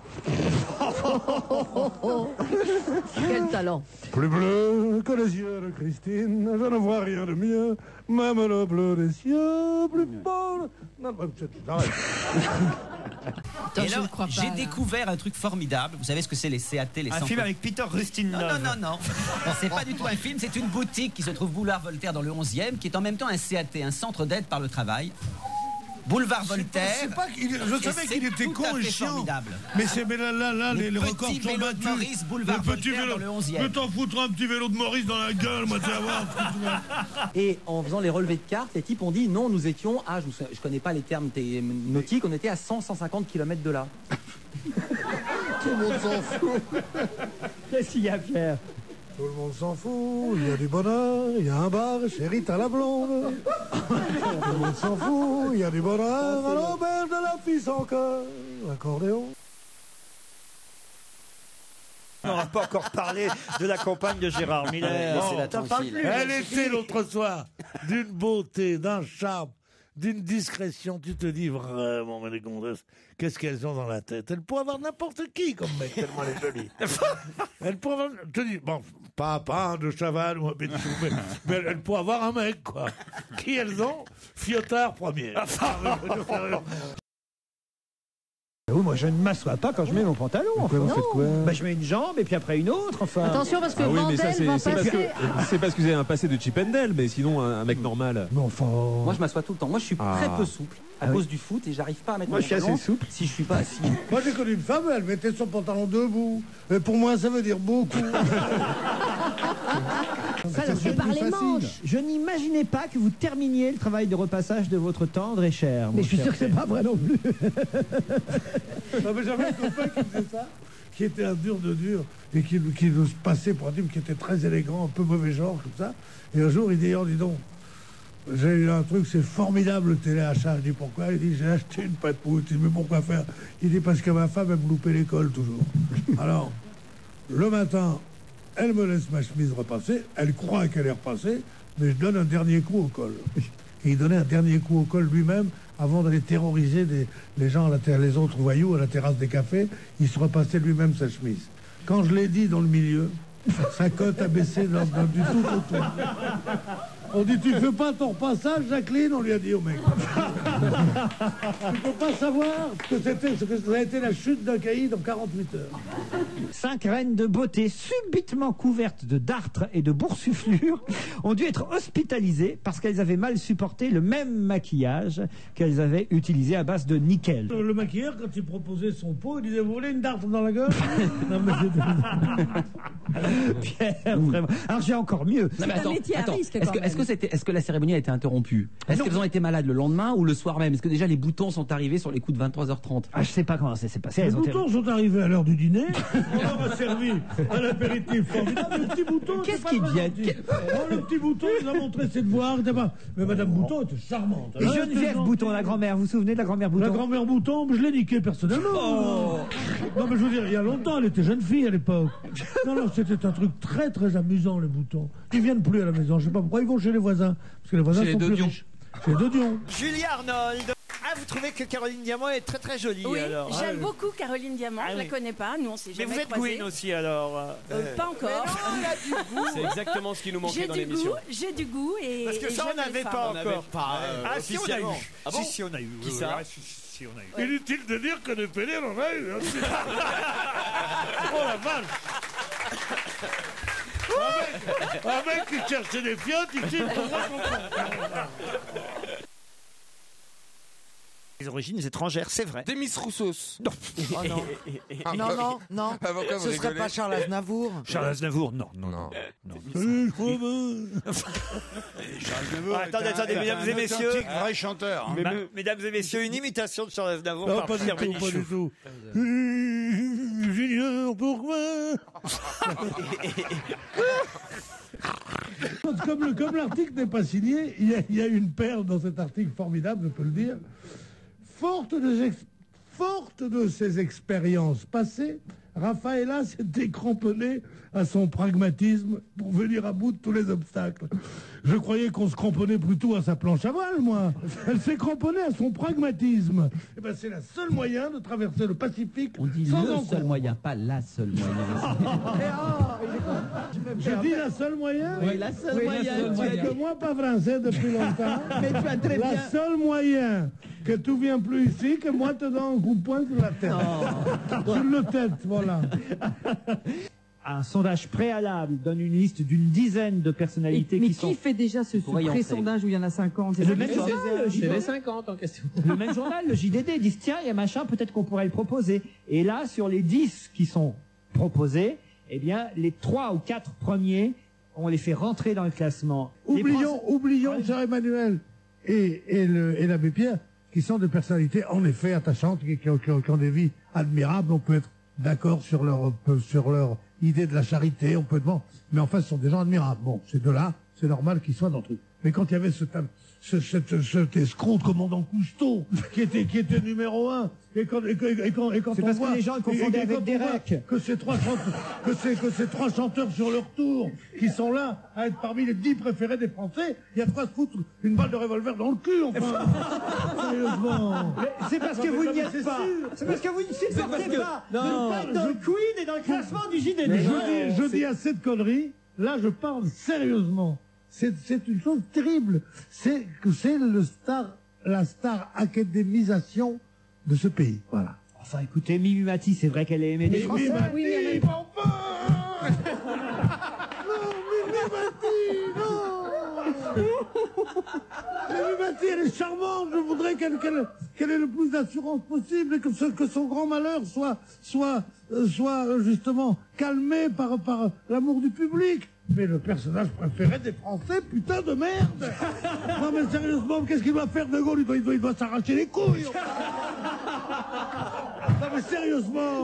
Quel talent. Plus bleu que les yeux de Christine, je ne vois rien de mieux, même le bleu des cieux, plus beau. Non, j'arrête. Attends, je ne crois pas, j'ai là. découvert un truc formidable. Vous savez ce que c'est les CAT, les Un centres- film avec Peter Rustin. Non. C'est pas du tout un film, c'est une boutique qui se trouve boulevard Voltaire dans le 11e, qui est en même temps un CAT, un centre d'aide par le travail. Boulevard Voltaire. Je savais qu'il était con et chiant. Formidable. Mais c'est là, les records petit sont vélo de battus. Maurice, boulevard Le petit Voltaire vélo. dans le 11e. Je vais t'en foutre un petit vélo de Maurice dans la gueule, moi, tu vas voir. Et en faisant les relevés de cartes, les types ont dit non, nous étions à, je connais pas les termes nautiques, on était à 100-150 km de là. Tout le monde s'en fout. Qu'est-ce qu'il y a, Pierre? Tout le monde s'en fout, il y a du bonheur, il y a un bar chez Rita la blonde. Tout le monde s'en fout, il y a du bonheur à l'auberge de la fille sans cœur. L'accordéon. On n'aura pas encore parlé de la compagne de Gérard Miller. Elle était l'autre soir d'une beauté, d'un charme, d'une discrétion. Tu te dis vraiment, mais les gondesses, qu'est-ce qu'elles ont dans la tête? Elle pourrait avoir n'importe qui comme mec, tellement elle est jolie. Elle pourrait avoir, je te dis, bon, pas un de Chaval ou un Bénichou, mais elle pourrait avoir un mec, quoi. Qui elles ont? Fiotard premier. Oui, moi je ne m'assois pas quand je mets mon pantalon. Enfin. vous faites quoi Bah, je mets une jambe et puis après une autre. Enfin. Attention parce que Ah oui, mais ça, Vandel va c'est parce passer. c'est parce que vous avez un passé de Chip and Dale, mais sinon un mec normal. Mais enfin. Moi, je m'assois tout le temps. Moi, je suis Ah. très peu souple à cause du foot et j'arrive pas à mettre Moi, mon je suis assez pantalon souple. si je suis pas assis. Moi, j'ai connu une femme, elle mettait son pantalon debout. Et pour moi, ça veut dire beaucoup. Ça, c'est par les manches. Je n'imaginais pas que vous terminiez le travail de repassage de votre tendre et cher. Mais je suis sûr que c'est pas vrai non plus. Non, mais j'avais un copain qui faisait ça, qui était un dur de dur, et qui nous passait pour un type qui était très élégant, un peu mauvais genre, comme ça. Et un jour, il dit, oh, dis donc, j'ai eu un truc, c'est formidable le téléachat. Je dis, pourquoi? Il dit, j'ai acheté une papouille. Je dis, mais pourquoi faire? Il dit, parce que ma femme, elle me loupait l'école toujours. Alors, le matin, elle me laisse ma chemise repasser, elle croit qu'elle est repassée, mais je donne un dernier coup au col. Et il donnait un dernier coup au col lui-même avant d'aller terroriser les gens, les autres voyous à la terrasse des cafés. Il se repassait lui-même sa chemise. Quand je l'ai dit dans le milieu, sa cote a baissé du tout au tout. On dit, tu fais pas ton repassage, Jacqueline? On lui a dit au mec. Tu peux pas savoir ce que ça a été la chute d'un caïd en 48 heures. 5 reines de beauté subitement couvertes de dartres et de boursouflures ont dû être hospitalisées parce qu'elles avaient mal supporté le même maquillage qu'elles avaient utilisé à base de nickel. Le maquilleur, quand il proposait son pot, il disait, vous voulez une dartre dans la gueule? Non, mais Pierre, vraiment. Alors j'ai encore mieux. Non, mais attends, métier à attends. risque, Est-ce quand même. que la cérémonie a été interrompue? Est-ce qu'elles ont été malades le lendemain ou le soir même? Est-ce que déjà les boutons sont arrivés sur les coups de 23h30? Ah, je sais pas comment ça s'est passé. Les Elles ont boutons sont arrivés à l'heure du dîner. On leur a servi un apéritif formidable. Le petit bouton. Qu'est-ce qui vient? Le petit bouton, il a montré ses devoirs. Mais Madame Bouton était charmante. Et Geneviève Bouton, la grand-mère, vous vous souvenez de la grand-mère Bouton? La grand-mère Bouton, je l'ai niquée personnellement. Oh. Non, mais je veux dire, il y a longtemps, elle était jeune fille à l'époque. Non, c'était un truc très très amusant, les boutons. Ils viennent plus à la maison. Je sais pas pourquoi ils vont chez les voisins. Parce que les voisins sont plus riches. Chez les Dodion. Julie Arnold. Ah, vous trouvez que Caroline Diamant est très très jolie Oui, alors? j'aime beaucoup Caroline Diamant, je la connais pas, nous on s'est Mais jamais vous êtes croisés. Gwyn aussi alors? Pas encore. C'est exactement ce qui nous manquait dans l'émission. J'ai du goût et Parce que ça, on n'avait pas encore. Ah, si, on a eu. Ah bon? Si, on a eu. Qui ça? Si, on a eu. Inutile de dire que des pédés, on en a eu. Hein. Oh la vache! Un mec qui cherchait des fiottes, ici, il faut pas comprendre. Les origines étrangères, c'est vrai. Demis Roussos. Non. Oh non. Non. Ce serait pas Charles Aznavour? Charles Aznavour, non. Attendez, mesdames et messieurs. Vrai chanteur. hein. Mesdames et messieurs, une imitation de Charles Aznavour Non, par pas du Pierre tout, pas Bénichou. du tout. J'ignore pourquoi. Comme l'article n'est pas signé, il y a une perle dans cet article formidable, je peux le dire. Forte de ses expériences passées, Raffaella s'était cramponnée à son pragmatisme pour venir à bout de tous les obstacles. Je croyais qu'on se cramponnait plutôt à sa planche à voile, moi. Elle s'est cramponnée à son pragmatisme. Et ben, c'est le seul moyen de traverser le Pacifique. On dit sans le encombre. seul moyen, pas la seule moyen. J'ai dit la seule moyen? Oui, la seule moyen. Parce que moi, pas français depuis longtemps. Mais tu as très la bien. seule moyen que tu viens plus ici, que moi te donne un coup de poing sur la tête. Sur le tête, voilà. Un sondage préalable donne une liste d'une dizaine de personnalités Mais qui sont... qui fait déjà ce pré-sondage où il y en a 50? Le même journal, le C'est les JDD. 50 en question. Le même journal, le JDD, ils disent tiens, il y a machin, peut-être qu'on pourrait le proposer. Et là, sur les 10 qui sont proposés, eh bien, les 3 ou 4 premiers, on les fait rentrer dans le classement. Oublions Cher Emmanuel et l'abbé Pierre, qui sont des personnalités en effet attachantes, qui ont des vies admirables. On peut être d'accord sur leur idée de la charité, on peut être bon, mais enfin, ce sont des gens admirables. Bon, ces deux-là, c'est normal qu'ils soient dans le truc. Mais quand il y avait cet escroc de commandant Cousteau, qui était numéro 1, et quand C'est on parce voit, que les gens le confondaient avec Derek. que ces trois chanteurs sur leur tour, qui sont là à être parmi les 10 préférés des Français, il y a de quoi se foutre une balle de revolver dans le cul, enfin. Sérieusement. C'est parce que Non, vous mais n'y non, êtes mais pas. C'est parce que vous ne supportez pas de Non, pas dans le Queen et dans le classement du JDD. Mais je dis à cette connerie, là je parle sérieusement. C'est une chose terrible. C'est la star académisation de ce pays. Voilà. Enfin, écoutez, Mimi Mati, c'est vrai qu'elle est aimée des Français. Mimi Mati, Mimi Mati, elle est charmante. Je voudrais qu'elle ait le plus d'assurance possible et que son grand malheur soit justement calmé par l'amour du public. Mais le personnage préféré des Français, putain de merde. Non mais sérieusement, qu'est-ce qu'il doit faire de Gaulle? Il doit s'arracher les couilles. Non mais sérieusement,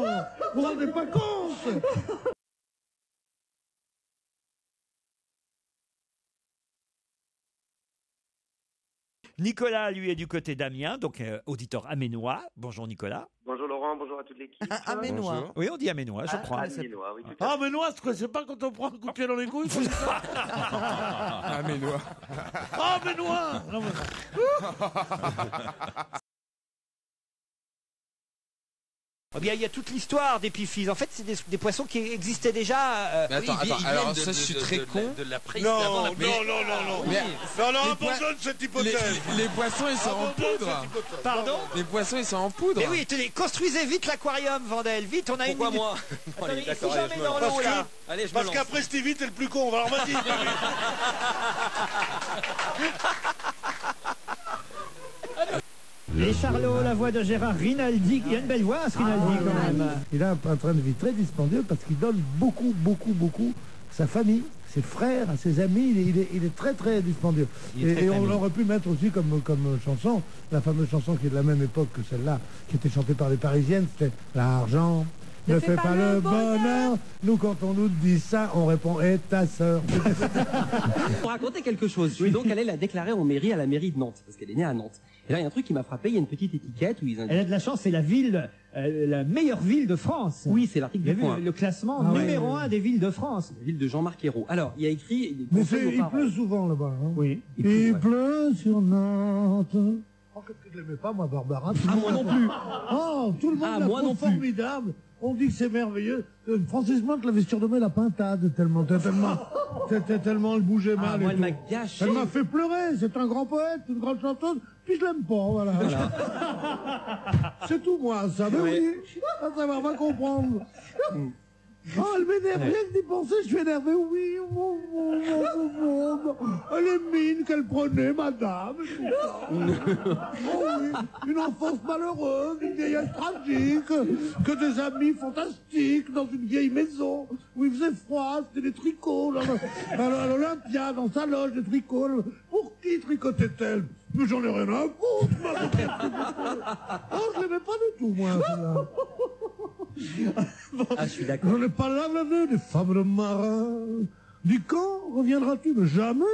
vous vous rendez pas compte? Nicolas, lui, est du côté d'Amiens, donc auditeur aménois. Bonjour Nicolas. Bonjour Laurent, bonjour à toute l'équipe. Aménois. Oui, on dit aménois, je crois. Aménois, oui, tout à fait. Ah, Aménois, c'est pas quand on prend un coup de pied dans les couilles? Aménois. Ah, Aménois. Eh bien, il y a toute l'histoire des pifis. En fait, c'est des poissons qui existaient déjà. Mais attends, alors ça, je suis très con. Non, abandonne cette hypothèse. Les poissons, ils sont en poudre. Pardon? Les poissons, ils sont en poudre. Mais oui, tenez, construisez vite l'aquarium, Vandel. Vite, on a Pourquoi une minute. moi? Attendez, Allez, si d'accord, jamais allez, dans l'eau, là. Allez, je me Parce lance. qu'après Stevie, t'es le plus con. Alors vas-y. Les Charlots, la voix de Gérard Rinaldi. Il y a une belle voix, ce Rinaldi, quand même. Il a un train de vie très dispendieux parce qu'il donne beaucoup à sa famille, ses frères, à ses amis. Il est très très dispendieux. Et on aurait pu mettre aussi comme chanson, la fameuse chanson qui est de la même époque que celle-là, qui était chantée par les Parisiennes, c'était l'argent ne fait pas le bonheur. Nous, quand on nous dit ça, on répond et ta sœur. Pour raconter quelque chose, je suis donc allé la déclarer en mairie à la mairie de Nantes, parce qu'elle est née à Nantes. Et là, il y a un truc qui m'a frappé, il y a une petite étiquette où ils indiquent... Elle a de la chance, c'est la ville, la meilleure ville de France. Oui, c'est l'article du point. Le classement numéro 1 des villes de France. La ville de Jean-Marc Ayrault. Alors, il y a écrit... Mais il pleut souvent là-bas. Hein. Oui. Il pleut sur Nantes. Oh, qu'est-ce que je l'aimais pas, moi, Barbara. Ah, moi non plus. Oh, tout le monde moi non plus. Formidable. On dit que c'est merveilleux. Francis Monk l'avait surnommé la pintade, tellement elle bougeait mal. Moi, elle m'a gâché. Elle m'a fait pleurer. C'est un grand poète, une grande chanteuse. Puis je l'aime pas, voilà. C'est tout, moi, ça. Mais oui, ça va comprendre. Oh, elle m'énerve, rien que d'y penser, je suis énervé. Oui, les mines qu'elle prenait, madame. Oh, oui, une enfance malheureuse, une vieillesse tragique, que des amis fantastiques dans une vieille maison où il faisait froid, c'était des tricots. À l'Olympia, dans sa loge, des tricots. Pour qui tricotait-elle? Mais j'en ai rien à foutre. Oh, je l'aimais pas du tout, moi. Ah, je suis d'accord. Je n'ai pas l'aveu des femmes de marin. Du quand reviendras-tu? Mais jamais.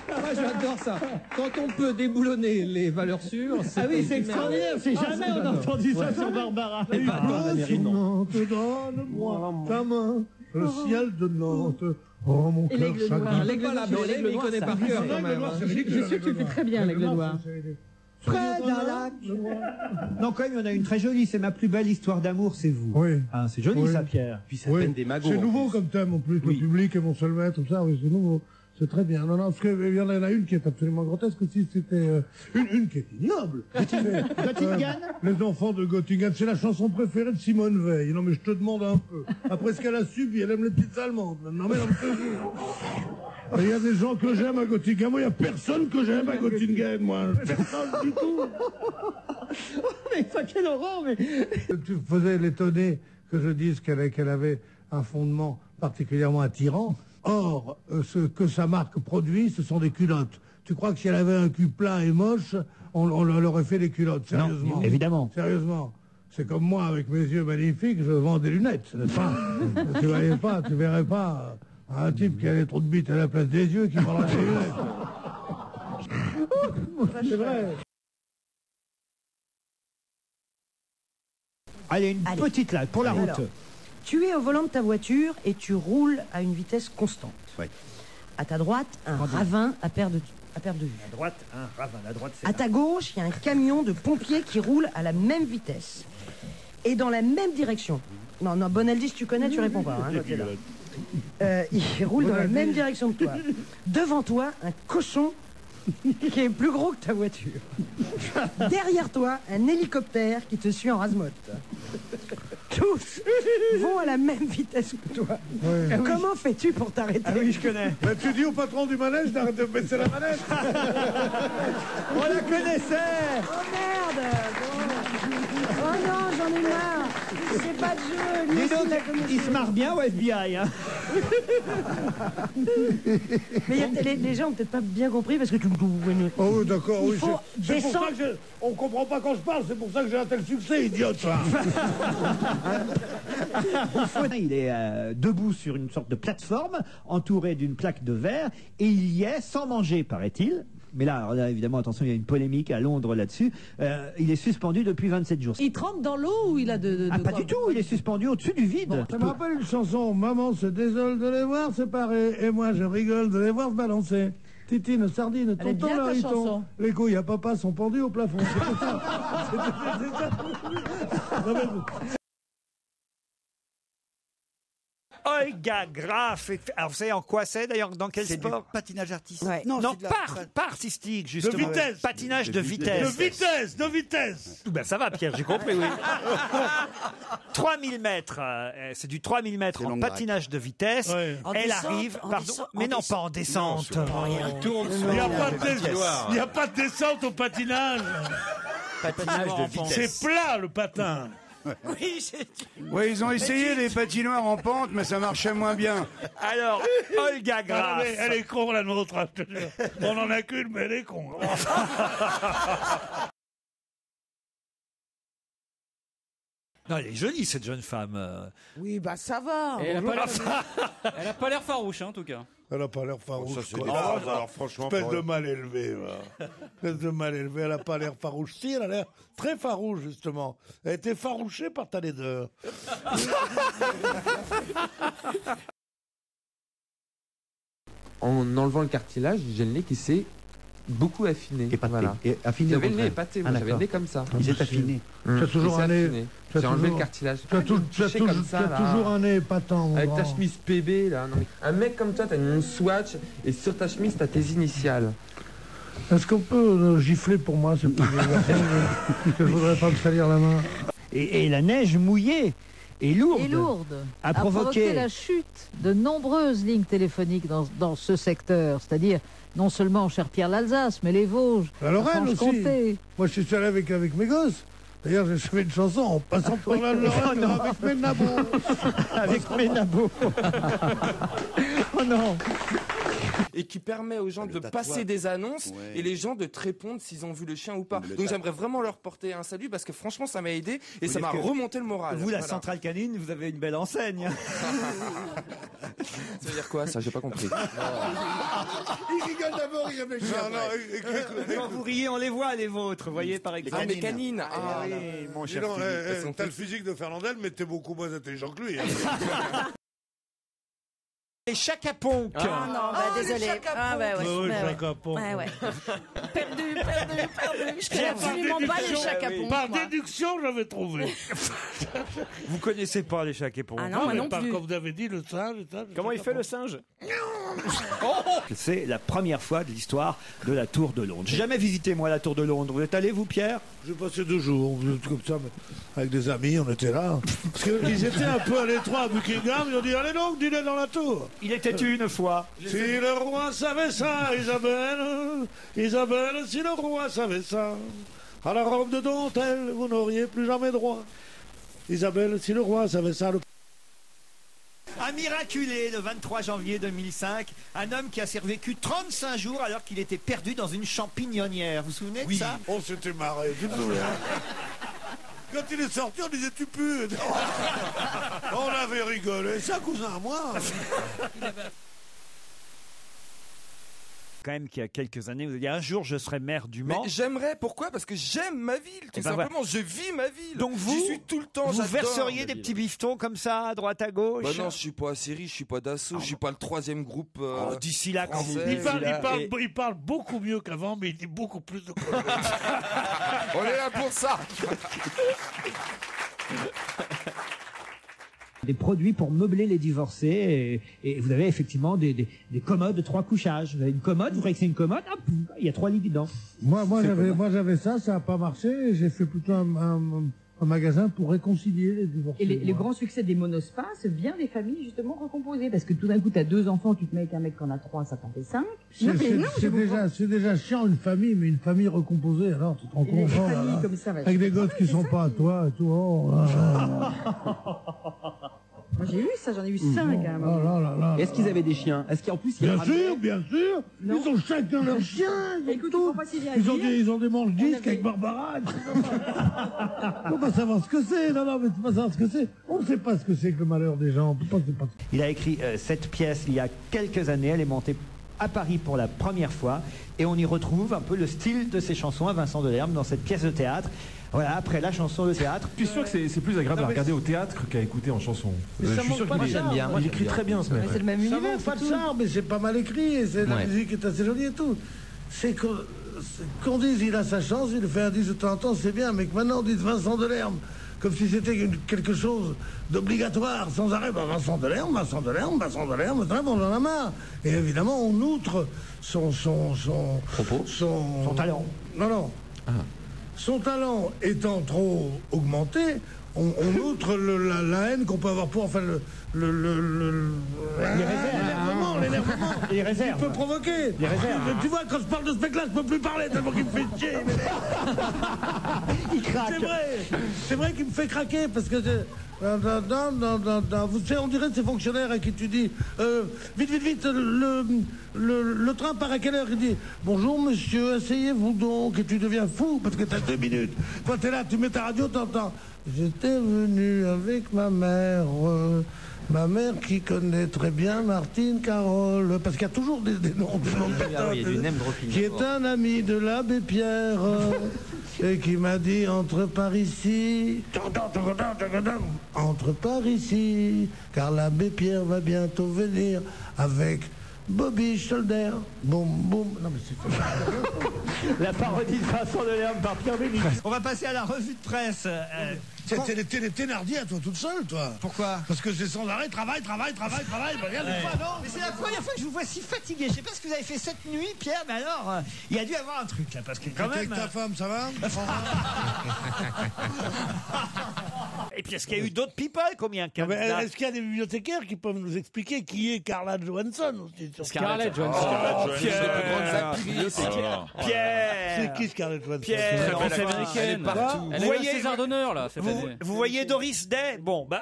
Moi, j'adore ça. Quand on peut déboulonner les valeurs sûres... Ah oui, c'est extraordinaire. C'est jamais on a entendu ça sur Barbara. Donne-moi ta main, le ciel de Nantes. Oh, mon cœur chagrin. L'aigle noir, il connaît par cœur quand même. Je suis sûr que tu le fais très bien, l'aigle noir. Près d'un lac. Non, quand même, il y en a une très jolie. C'est ma plus belle histoire d'amour, c'est vous. Oui. Ah, c'est joli, ça, Pierre. Puis ça peine des magots. C'est nouveau comme thème en plus. Le public est mon seul maître, tout ça, oui, c'est nouveau. C'est très bien. Non, parce qu'il y en a une qui est absolument grotesque aussi. C'était une qui est ignoble. Göttingen. Les enfants de Göttingen. C'est la chanson préférée de Simone Veil. Non, mais je te demande un peu. Après ce qu'elle a subi, elle aime les petites allemandes. Non, mais il y a des gens que j'aime à Göttingen. Moi, il n'y a personne que j'aime à Göttingen, moi. Personne du tout. Mais ça, quelle horreur, mais... Tu faisais l'étonner que je dise qu'elle avait un fondement particulièrement attirant. Or, ce que sa marque produit, ce sont des culottes. Tu crois que si elle avait un cul plat et moche, on leur aurait fait des culottes, sérieusement? Non, évidemment. Sérieusement. c'est comme moi avec mes yeux magnifiques, je vends des lunettes, n'est-ce pas? Tu verrais pas un type qui a trop de bites à la place des yeux qui vendra des lunettes. C'est vrai. Allez, une petite là, pour la route. Alors, tu es au volant de ta voiture et tu roules à une vitesse constante. Oui. À ta droite, un ravin à perte de vue. À droite, un ravin. À droite, c'est À ta gauche, il y a un camion de pompiers qui roule à la même vitesse. Et dans la même direction. Non, Bonaldi, si tu connais, tu réponds pas. Hein, toi, t'es là. Il roule dans la même direction que toi. Devant toi, un cochon qui est plus gros que ta voiture. Derrière toi, un hélicoptère qui te suit en rase-motte. Tous vont à la même vitesse que toi. Oui. Comment fais-tu pour t'arrêter? Ah oui, je connais. Mais tu dis au patron du manège d'arrêter de baisser la manette. On la connaissait. Oh merde! Oh non, j'en ai marre! C'est pas de jeu! Lui Dis aussi, donc, il la connaissait. il se marre bien au FBI. Hein. Mais les gens ont peut-être pas bien compris parce que tu... Oh oui, d'accord, oui. Il faut C'est pour ça descendre... que on comprend pas quand je parle, c'est pour ça que j'ai un tel succès, idiote. Il est debout sur une sorte de plateforme, entouré d'une plaque de verre, et il y est sans manger, paraît-il. Mais là, alors là, évidemment, attention, il y a une polémique à Londres là-dessus. Il est suspendu depuis 27 jours. Il trempe dans l'eau ou il a pas du tout, il est suspendu au-dessus du vide. Ça me rappelle une chanson. Maman se désole de les voir séparés, et moi je rigole de les voir se balancer. Titine, sardine, Elle est tonton, bien, ta lariton. chanson. Les couilles à papa sont pendues au plafond. C'est pour ça. C'est ça. Non, mais- Olga Graf. Alors, vous savez en quoi c'est d'ailleurs? Dans quel C'est sport? du patinage artistique. Ouais. Non, c'est de la- pas artistique, justement. vitesse. Patinage de vitesse. De vitesse. Ben, ça va, Pierre, j'ai compris, oui. 3000 mètres. C'est du 3000 mètres en longue patinage de vitesse. Ouais. En Elle descente, arrive, en pardon, descente, mais en non, descente. pas en descente. Il tourne Il n'y a pas de descente au patinage. patinage de vitesse. C'est plat le patin. Oui, ils ont essayé les patinoires en pente, mais ça marchait moins bien. Alors, Olga Ah, Graf. mais elle est con, la nôtre. Hein, je te jure. On en a qu'une, mais elle est con. Non, elle est jolie, cette jeune femme. Oui, bah ça va. Elle a pas l'air farouche, hein, en tout cas. Elle n'a pas l'air farouche. Ça, c'est quoi. des phrases, alors, franchement, Espèce pour de eux. mal élevé. Espèce de mal élevé. Elle n'a pas l'air farouche. Si, elle a l'air très farouche, justement. Elle a été farouchée par ta laideur. En enlevant le cartilage, j'ai le nez qui s'est beaucoup affiné. Épaté. Voilà. Et affiné, J'avais au le nez contraire. épaté, Ah, moi, j'avais le d'accord. nez comme ça. Il s'est affiné. Tu as toujours Il s'est un nez. affiné. tu as J'ai enlevé toujours- le cartilage. Tu as, Tu tu comme as ça, là. toujours un nez épatant. mon Avec ta grand. chemise PB, là. Non, mais un mec comme toi, t'as une swatch, et sur ta chemise, t'as tes initiales. Est-ce qu'on peut gifler pour moi, ce petit garçon, que je voudrais pas me salir la main. Et la neige mouillée et lourde, Et lourde a a provoqué provoqué la chute de nombreuses lignes téléphoniques dans ce secteur, c'est-à-dire non seulement, cher Pierre, l'Alsace, mais les Vosges, La Lorraine aussi. Franche-Comté. Moi, je suis allé avec mes gosses. D'ailleurs, j'ai fait une chanson en passant par la Lorraine avec mes nabots. avec mes nabots. Oh non. Et qui permet aux gens de passer des annonces et les gens de te répondre s'ils ont vu le chien ou pas. Donc j'aimerais vraiment leur porter un salut parce que franchement ça m'a aidé et ça m'a remonté le moral. Vous, la Voilà. centrale canine, vous avez une belle enseigne. Ça veut dire quoi ça? J'ai pas compris. Il rigole d'abord, il réfléchit. Quand vous riez, on les voit, les vôtres, vous voyez, par exemple. Ah, mes canines. Ah oui, mon cher Philippe. T'as le physique de Fernandel, mais t'es beaucoup moins intelligent que lui. Hein. Les chacaponques. Ah non, bah désolé. Ah bah ouais. Oui, bah ouais. chacaponques. Ouais, ouais. Perdu. Je connais absolument pas les chacaponques. Par moi. déduction, j'avais trouvé. Vous connaissez pas les chacaponques? Ah non, moi mais non plus. comme vous avez dit, le singe. Comment il fait le singe? C'est la première fois de l'histoire de la Tour de Londres. J'ai jamais visité moi la Tour de Londres. Vous êtes allé vous, Pierre? J'ai passé 2 jours, comme ça, avec des amis, on était là. Parce qu'ils étaient un peu à l'étroit à Buckingham, ils ont dit allez donc, dîner dans la tour. Il était une fois. Si le roi savait ça, Isabelle, si le roi savait ça, à la robe de dentelle, vous n'auriez plus jamais droit. Isabelle, si le roi savait ça, le... Un miraculé le 23 janvier 2005, un homme qui a survécu 35 jours alors qu'il était perdu dans une champignonnière. Vous vous souvenez de ça? On s'était marré, tu te souviens? quand il est sorti, on disait tu pues. On avait rigolé. C'est un cousin à moi. Quand même qu'il y a quelques années, vous avez dit un jour je serai maire du Mans. Mais j'aimerais, pourquoi? Parce que j'aime ma ville, tout simplement. Je vis ma ville. Donc vous, j'y suis tout le temps. vous j'adore verseriez ma des ville. petits bifetons comme ça à droite à gauche? Bah non, je suis pas assez riche, je suis pas d'assaut, je suis pas le 3e groupe. D'ici là, quand vous Il parle beaucoup mieux qu'avant, mais il dit beaucoup plus de conneries. On est là pour ça. Des produits pour meubler les divorcés et vous avez effectivement des commodes de 3 couchages. Vous avez une commode, vous croyez que c'est une commode, hop, il y a 3 lits dedans. Moi j'avais ça n'a pas marché. J'ai fait plutôt un magasin pour réconcilier les divorcés. Et les grands succès des monospas, c'est bien des familles justement recomposées. Parce que tout d'un coup, tu as 2 enfants, tu te mets avec un mec qui en a 3, ça t'en fait 5. C'est déjà chiant une famille, mais une famille recomposée, alors tu te rends compte. familles comme ça, avec des gosses qui sont pas à toi et tout. Moi j'ai eu ça, j'en ai eu 5 à un moment. Est-ce qu'ils avaient des chiens? Est-ce qu'en plus Bien sûr. Ils ont chacun leur chien. Écoute, faut pas s'y Ils ont des manches disques avec Barbara. On va savoir ce que c'est. Non, mais tu vas savoir ce que c'est. On ne sait pas ce que c'est que le malheur des gens. Il a écrit cette pièce il y a quelques années. Elle est montée à Paris pour la première fois. Et on y retrouve un peu le style de ses chansons à Vincent Delerme dans cette pièce de théâtre. Voilà, après la chanson de théâtre. Je suis sûr que c'est plus agréable à regarder au théâtre qu'à écouter en chanson. Je suis sûr qu'il j'aime bien. il écrit très bien ce mec. C'est le même Ça univers. manque pas de charme, mais c'est pas mal écrit. Et la musique est assez jolie et tout. C'est qu'on dise il a sa chance, il fait un disque de temps en temps, c'est bien. Mais que maintenant on dise Vincent Delerme, comme si c'était quelque chose d'obligatoire, sans arrêt. Vincent Delerme, on en a marre. Et évidemment, on outre son talent. Non. Son talent étant trop augmenté, on outre la haine qu'on peut avoir pour, enfin, l'énervement. Les réserves. Il peut provoquer. Les réserves. Tu vois, quand je parle de ce mec-là, je peux plus parler tellement qu'il me fait chier. Il craque. C'est vrai qu'il me fait craquer parce que vous savez, on dirait de ces fonctionnaires à qui tu dis vite, le train part à quelle heure? Il dit bonjour monsieur, asseyez-vous donc, et tu deviens fou parce que t'as 2 minutes. Quand t'es là, tu mets ta radio, t'entends j'étais venu avec ma mère qui connaît très bien Martine Carole, parce qu'il y a toujours des noms de qui est un ami de l'abbé Pierre et qui m'a dit entre par ici, car l'abbé Pierre va bientôt venir avec Bobby Scholder. Boum, boum. Non, mais c'est La parodie de Vincent Delerme par Pierre Bénichou. On va passer à la revue de presse. T'es les Thénardier à toi toute seule, toi. Pourquoi? Parce que c'est sans arrêt, travail. Regarde une fois, non? Mais c'est la première fois que je vous vois si fatigué. Je sais pas ce que vous avez fait cette nuit, Pierre, mais alors, il y a dû avoir un truc là, parce que quand même. Avec ta femme, ça va? Et puis est-ce qu'il y a eu d'autres people? Combien? Est-ce qu'il y a des bibliothécaires qui peuvent nous expliquer qui est Carla Johansson aussi? Scarlett Johansson. Pierre. C'est qui Scarlett Johansson? Pierre. Très belle américaine. Vous voyez César d'honneur là. Vous voyez Doris Day? Bon, bah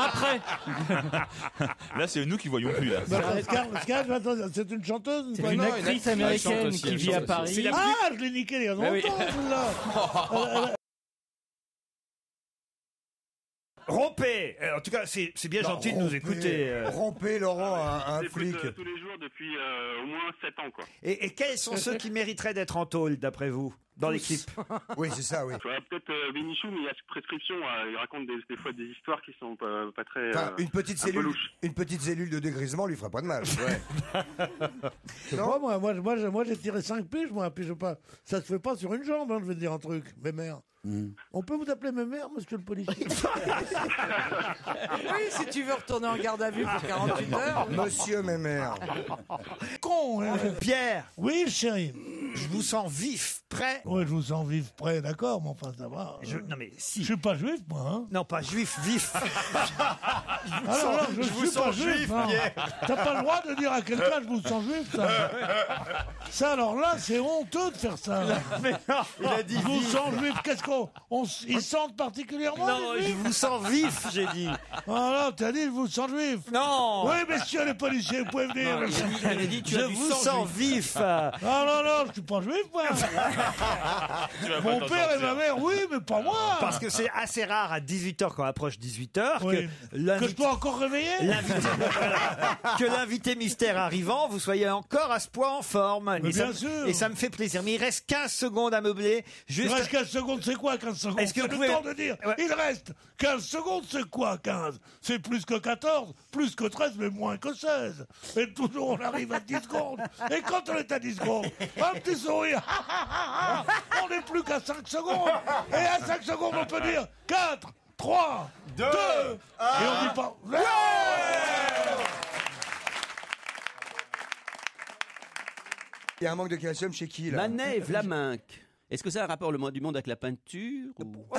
après. Là, c'est nous qui voyons plus là. Scarlett, c'est une chanteuse? C'est une actrice américaine qui vit à Paris. Je l'ai niqué il y a longtemps, là. Rompez. En tout cas, c'est bien gentil de nous écouter. Rompez, Laurent, un J'écoute, flic. tous les jours depuis au moins 7 ans, quoi. Et quels sont ceux qui mériteraient d'être en tôle, d'après vous, dans l'équipe? Oui, c'est ça, oui. Peut-être Bénichou, mais il y a prescription. Il raconte des fois des histoires qui sont pas très. Enfin, une petite cellule de dégrisement lui fera pas de mal. Ouais. Je sais pas, moi j'ai tiré 5 piges, puis ça se fait pas sur une jambe, hein, je vais te dire un truc, Mémère. On peut vous appeler Mémère, monsieur le policier? Oui, si tu veux retourner en garde à vue pour 48 heures. Monsieur Mémère. Con, hein. Pierre. Oui, chérie. Je vous sens vif, prêt. Oui, je vous sens vif, prêt, d'accord, mais enfin, ça va. Non, mais si. Je suis pas juif, moi, hein. Non, pas juif, vif. Je vous sens juif, Pierre. T'as pas le droit de dire à quelqu'un, je vous sens juif, ça. Ça, alors là, c'est honteux de faire ça. Mais non. Il a dit je vous sens juif. Qu'est-ce ils sentent particulièrement? Non, je vous sens vif, j'ai dit. Voilà, t'as dit je vous sens juif. Non. Oui, messieurs les policiers, vous pouvez venir. Non, il avait dit je vous sens vif. Ah non, je suis pas juif, moi. Mon père et ma mère, oui, mais pas moi. Parce que c'est assez rare à 18h, quand on approche 18h, que je sois encore réveillé. Que l'invité mystère arrivant, vous soyez encore à ce point en forme. Mais bien sûr. Et ça me fait plaisir. Mais il reste 15 secondes à meubler. Il reste 15 secondes, c'est quoi 15 secondes? Est-ce que c'est vous le pouvez... temps de dire. Ouais. Il reste 15 secondes, c'est quoi 15? C'est plus que 14, plus que 13, mais moins que 16. Et toujours on arrive à 10 secondes. Et quand on est à 10 secondes, un petit sourire. On n'est plus qu'à 5 secondes. Et à 5 secondes, on peut dire 4, 3, 2, 1. Et on dit pas... Ouais. Il y a un manque de calcium chez qui, là? Manet et Vlaminck. Est-ce que ça a un rapport le du monde avec la peinture ou...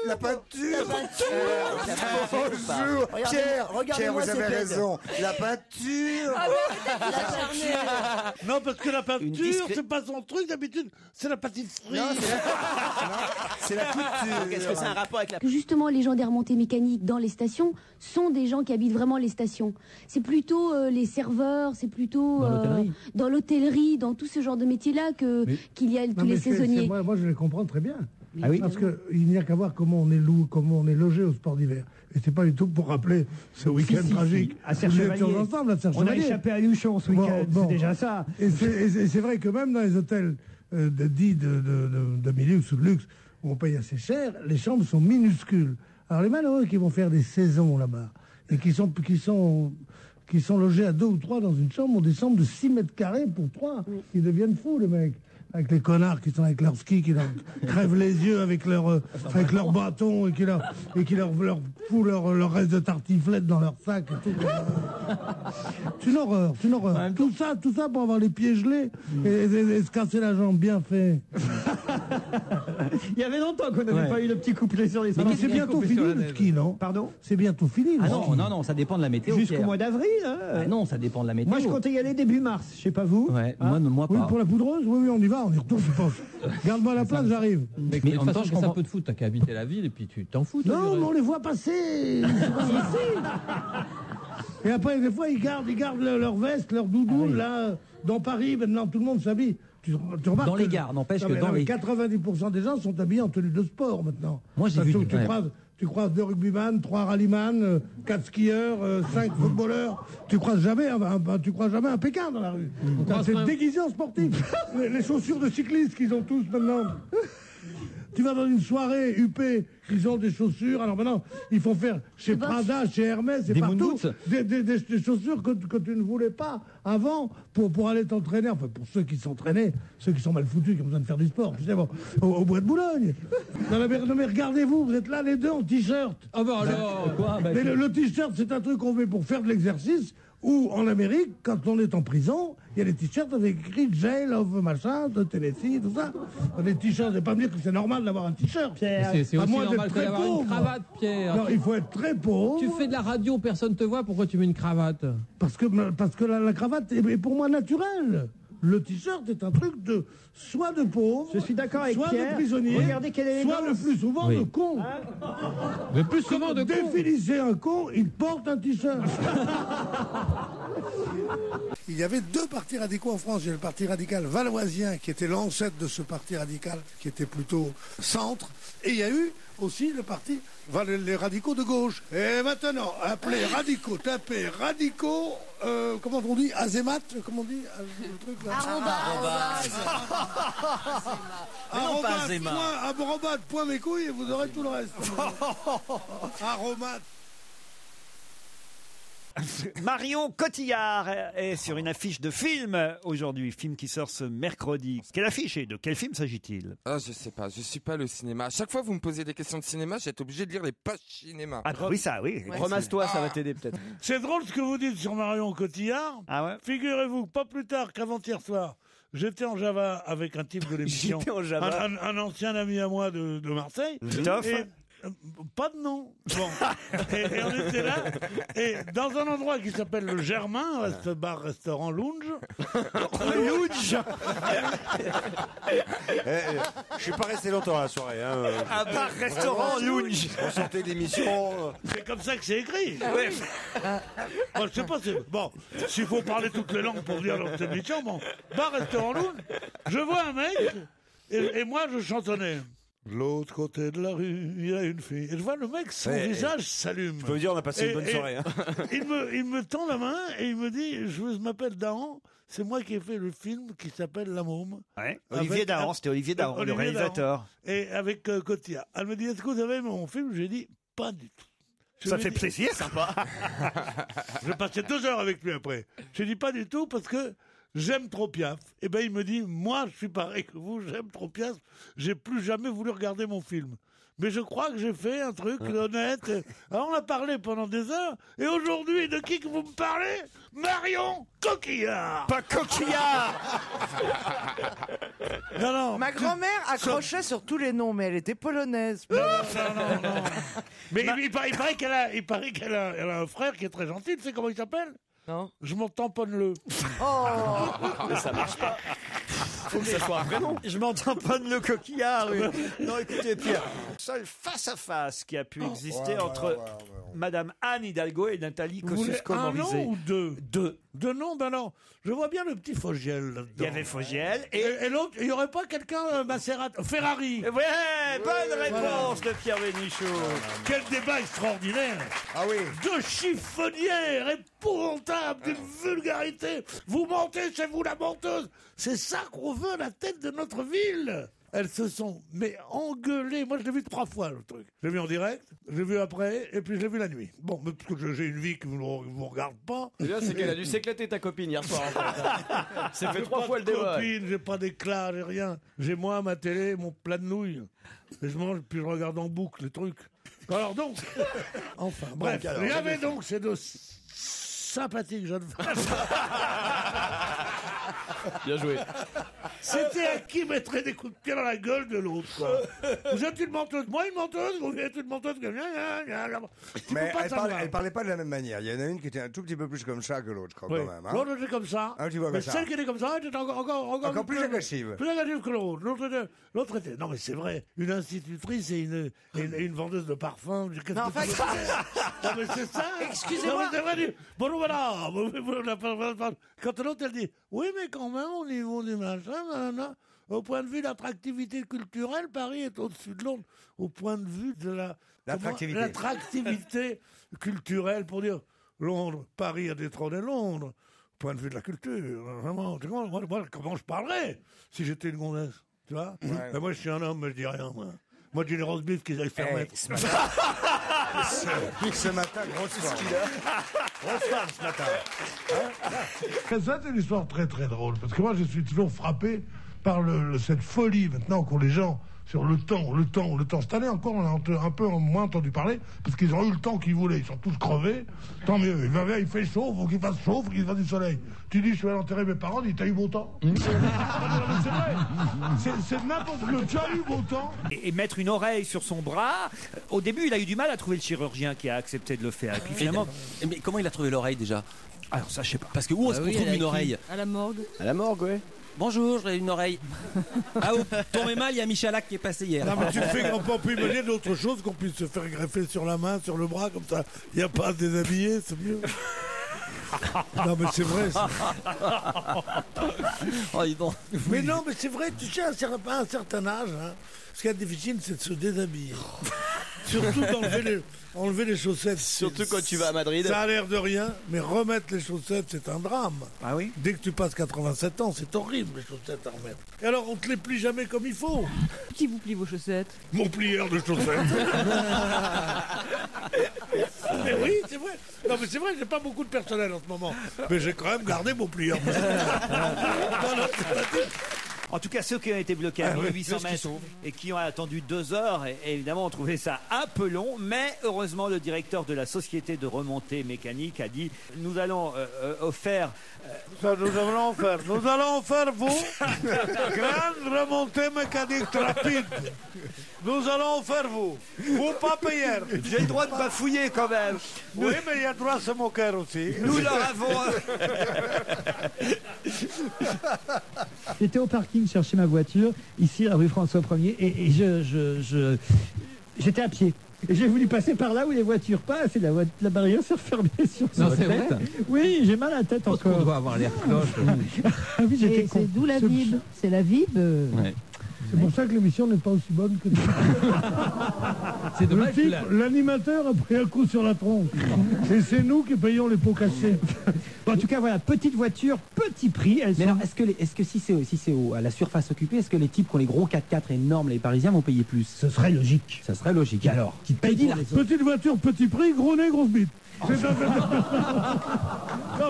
La peinture. Bonjour, Pierre. Pierre, vous avez raison. La peinture. Non, parce que la peinture, c'est pas son truc d'habitude. C'est la pâtisserie. C'est la couture. Est-ce que c'est un rapport avec la... Justement, les gens des remontées mécaniques dans les stations sont des gens qui habitent vraiment les stations. C'est plutôt les serveurs, c'est plutôt dans l'hôtellerie, dans tout ce genre de métiers-là qu'il y a tous les saisonniers. Moi, je les comprends très bien. Ah oui. Parce qu'il n'y a qu'à voir comment on est logé au sport d'hiver. Et c'est pas du tout pour rappeler ce week-end tragique. À Serre-Chevalier. On a échappé à Luchon ce week-end, c'est déjà ça. Et c'est vrai que même dans les hôtels dits de milieu ou de luxe, où on paye assez cher, les chambres sont minuscules. Alors les malheureux qui vont faire des saisons là-bas, et qui sont logés à 2 ou 3 dans une chambre, ont des chambres de 6 mètres carrés pour 3. Ils deviennent fous, les mecs. Avec les connards qui sont avec leur ski, qui leur crèvent les yeux avec leur bâton et qui leur fout leur reste de tartiflette dans leur sac et tout. C'est une horreur, c'est une horreur. Tout ça pour avoir les pieds gelés et se casser la jambe, bien fait. Il y avait longtemps qu'on n'avait pas eu le petit couplet sur les... Mais c'est bientôt fini le ski, non? Pardon? C'est bientôt fini le ski. Non, ça dépend de la météo. Jusqu'au mois d'avril, hein. Non, ça dépend de la météo. Moi, je comptais y aller début mars, je sais pas vous. Ouais, moi pas. Oui, pour la poudreuse, oui, on y va, on y retourne, je pense. Garde-moi la place, j'arrive. Mais en même temps, je comprends un peu de foot, t'as qu'à habiter la ville et puis tu t'en fous. Non, mais on les voit passer. Et après, des fois, ils gardent leur veste, leur doudoune, là, dans Paris, maintenant, tout le monde s'habille. Tu remarques dans les gares, n'empêche que dans les... 90% des gens sont habillés en tenue de sport, maintenant. Moi, j'ai vu... Tu croises 2 rugbyman, 3 rallyman, 4 skieurs, 5 footballeurs. Tu croises jamais un Pékin dans la rue. C'est déguisé en sportif. les chaussures de cyclistes qu'ils ont tous maintenant. Tu vas dans une soirée UP, ils ont des chaussures. Alors maintenant, il faut faire chez Prada, chez Hermès, et partout, des chaussures que tu ne voulais pas avant pour aller t'entraîner. Enfin, pour ceux qui s'entraînaient, ceux qui sont mal foutus, qui ont besoin de faire du sport, tu sais, bon, au bois de Boulogne. Non, mais regardez-vous, vous êtes là les deux en t-shirt. Ah bah alors, quoi? Mais le t-shirt, c'est un truc qu'on met pour faire de l'exercice. Ou en Amérique, quand on est en prison, il y a des t-shirts avec écrit Jail of machin, de Tennessee, tout ça. Des t-shirts, c'est pas me dire que c'est normal d'avoir un t-shirt, Pierre. C'est aussi normal d'avoir une cravate, Pierre. Non, il faut être très pauvre. Tu fais de la radio, personne te voit, pourquoi tu mets une cravate? Parce que la cravate est pour moi naturelle. Le t-shirt est un truc soit de pauvre, je suis d'accord avec soit Pierre. de prisonnier, regardez quelle élégance. soit le plus souvent de con. Le plus souvent de con. Définissez un con, il porte un t-shirt. Il y avait 2 partis radicaux en France. Il y a le parti radical valoisien, qui était l'ancêtre de ce parti radical, qui était plutôt centre. Et il y a eu aussi le parti, les radicaux de gauche. Et maintenant, appelez radicaux, tapez radicaux, comment on dit, Azémat, comment on dit le truc là. Arrobas, point mes couilles et vous aurez tout le reste. Aromat. Marion Cotillard est sur une affiche de film aujourd'hui, film qui sort ce mercredi. Quelle affiche et de quel film s'agit-il? Ah, je sais pas, je suis pas le cinéma. À chaque fois que vous me posez des questions de cinéma, j'ai été obligé de lire les pages cinéma. Ah oui, ça, oui. Ouais, ramasse-toi, ça va t'aider peut-être. C'est drôle ce que vous dites sur Marion Cotillard. Ah ouais? Figurez-vous, pas plus tard qu'avant-hier soir, j'étais en Java avec un type de l'émission. J'étais en Java. Un ancien ami à moi de Marseille. Pas de nom. Bon. Et on était là, et dans un endroit qui s'appelle le Germain, bar-restaurant Lounge. Lounge. Je suis pas resté longtemps à la soirée. Hein. Un bar-restaurant Lounge. On sortait d'émission. C'est comme ça que c'est écrit. Ouais. Bon, je sais pas, bon, s'il faut parler toutes les langues pour dire dans cette émission, bon, bar-restaurant Lounge, je vois un mec, et moi je chantonnais. De l'autre côté de la rue, il y a une fille. Et je vois le mec, son visage s'allume. Je peux vous dire, on a passé une bonne soirée. Hein. Il me tend la main et il me dit, je m'appelle Dahan, c'est moi qui ai fait le film qui s'appelle La Môme. Ouais. Olivier Dahan, c'était Olivier Dahan, le réalisateur. Dahan, et avec Cotillard. Elle me dit, est-ce que vous avez aimé mon film? J'ai dit, pas du tout. Ça fait plaisir, sympa. Je passais 2 heures avec lui après. J'ai dit pas du tout parce que j'aime trop Piaf. Et ben il me dit, moi je suis pareil que vous, j'aime trop Piaf. J'ai plus jamais voulu regarder mon film. Mais je crois que j'ai fait un truc honnête. Alors on a parlé pendant des heures. Et aujourd'hui, de qui que vous me parlez? Marion Cotillard. Pas Cotillard. Non. Ma grand-mère accrochait sur tous les noms, mais elle était polonaise. Non. Mais il paraît qu'elle a un frère qui est très gentil. Tu sais comment il s'appelle? Non. Je m'en tamponne-le. Oh. Mais ça marche pas. Faut que ça soit un vrai nom. Je m'en tamponne le Coquillard. Oui. Non, écoutez, Pierre, seul face-à-face qui a pu exister entre Madame Anne Hidalgo et Nathalie Kosciusko-Morizet. Un nom ou deux? Deux noms, ben non. Je vois bien le petit Fogiel là-dedans. Il y avait Fogiel et l'autre, il n'y aurait pas quelqu'un, Ferrari. Ouais, bonne réponse de Pierre Bénichou. Quel débat extraordinaire. Ah oui. Deux chiffonnières épouvantables d'une vulgarité. Vous mentez, c'est vous la menteuse. C'est ça qu'on veut à la tête de notre ville. Elles se sont engueulées. Moi, je l'ai vu 3 fois, le truc. Je l'ai vu en direct, je l'ai vu après, et puis je l'ai vu la nuit. Bon, mais parce que j'ai une vie qui vous regarde pas. Le bien, c'est qu'elle a dû s'éclater ta copine hier soir. C'est fait 3 fois le débat. J'ai pas d'éclat, j'ai rien. J'ai moi, ma télé, mon plat de nouilles. Et je mange, puis je regarde en boucle les trucs. Alors donc, enfin, bref. Il y avait donc ces deux sympathiques jeunes femmes. Bien joué. C'était à qui mettrait des coups de pied dans la gueule de l'autre, quoi. Vous êtes une menteuse, moi une menteuse, vous êtes une menteuse. Mais elle parlait pas de la même manière. Il y en a une qui était un tout petit peu plus comme ça que l'autre, je crois, quand même. Hein. L'autre était comme ça. Un petit peu comme mais ça. Celle qui était comme ça était encore plus agressive. Plus agressive que l'autre. L'autre était. Non, mais c'est vrai. Une institutrice et une vendeuse de parfums. Non, enfin, non, mais c'est ça. Excusez-moi. C'est vrai. Bon, voilà. Quand l'autre, elle dit, oui, mais quand même, au niveau du machin, au point de vue de l'attractivité culturelle, Paris est au-dessus de Londres. Au point de vue de l'attractivité culturelle, pour dire Londres, Paris a détrôné Londres. Au point de vue de la culture, vraiment. Moi, comment je parlerais si j'étais une gonzesse, tu vois? Ouais. Moi, je suis un homme, mais je dis rien, moi. Moi, j'ai une rose bif qu'ils aillent faire mettre. Ce matin, grosse femme. Grosse femme, ce matin. Ça, c'est une histoire très, très drôle. Parce que moi, je suis toujours frappé par cette folie, maintenant, qu'ont les gens sur le temps. Cette année encore, on a un peu moins entendu parler, parce qu'ils ont eu le temps qu'ils voulaient. Ils sont tous crevés. Tant mieux. Il fait chaud, faut qu'il fasse chaud, faut qu'il fasse du soleil. Tu dis, je suis allé enterrer mes parents, dis, t'as eu beau temps? C'est vrai. C'est n'importe quoi. Tu as eu beau temps. Et mettre une oreille sur son bras. Au début, il a eu du mal à trouver le chirurgien qui a accepté de le faire. Et puis finalement. Mais comment il a trouvé l'oreille déjà? Alors ça, je sais pas. Parce que où est-ce qu'on trouve une oreille? À la morgue. À la morgue, ouais. Bonjour, j'ai une oreille. Ah, oh, tombez mal, il y a Michalak qui est passé hier. Non, mais tu fais qu'on peut imaginer d'autres choses qu'on puisse se faire greffer sur la main, sur le bras, comme ça. Il n'y a pas à se déshabiller, c'est mieux. Non, mais c'est vrai. Oh, dis donc. Mais non, mais c'est vrai, tu sais, à un certain âge, hein, ce qui est difficile, c'est de se déshabiller. Surtout enlever les chaussettes. Surtout quand tu vas à Madrid. Ça a l'air de rien, mais remettre les chaussettes, c'est un drame. Ah oui? Dès que tu passes 87 ans, c'est horrible, les chaussettes à remettre. Et alors, on te les plie jamais comme il faut. Qui vous plie vos chaussettes? Mon plieur de chaussettes. Mais oui, c'est vrai. Non, mais c'est vrai, j'ai pas beaucoup de personnel en ce moment. Mais j'ai quand même gardé mon plieur. En tout cas, ceux qui ont été bloqués à 1800 mètres et qui ont attendu 2 heures, et évidemment, ont trouvé ça un peu long. Mais heureusement, le directeur de la société de remontée mécanique a dit nous allons offrir. Nous allons faire vous grande remontée mécanique rapide. Nous allons faire vous pas payer. J'ai le droit de bafouiller quand même. Oui, mais il y a droit à se moquer aussi. Nous leur avons. J'étais au parking chercher ma voiture, ici à rue François 1er, et j'étais à pied. Et j'ai voulu passer par là où les voitures passent et la barrière s'est refermée sur Non, sa c'est tête. vrai. Oui, j'ai mal à la tête encore. On doit avoir l'air cloche. Ah oui, j'étais Et con. c'est d'où la vib. C'est la vib. Ouais. C'est pour ça que l'émission n'est pas aussi bonne que C'est dommage. le type, l'animateur a pris un coup sur la tronche. Et c'est nous qui payons les pots cassés. Bon, en tout cas, voilà, petite voiture, petit prix. Mais alors, est-ce que si c'est à la surface occupée, est-ce que les types qui ont les gros 4x4 énormes, les Parisiens, vont payer plus? Ce serait logique. Ça serait logique. Alors, qui paye pour les autres? Petite voiture, petit prix, gros nez, grosse bite. C'est non,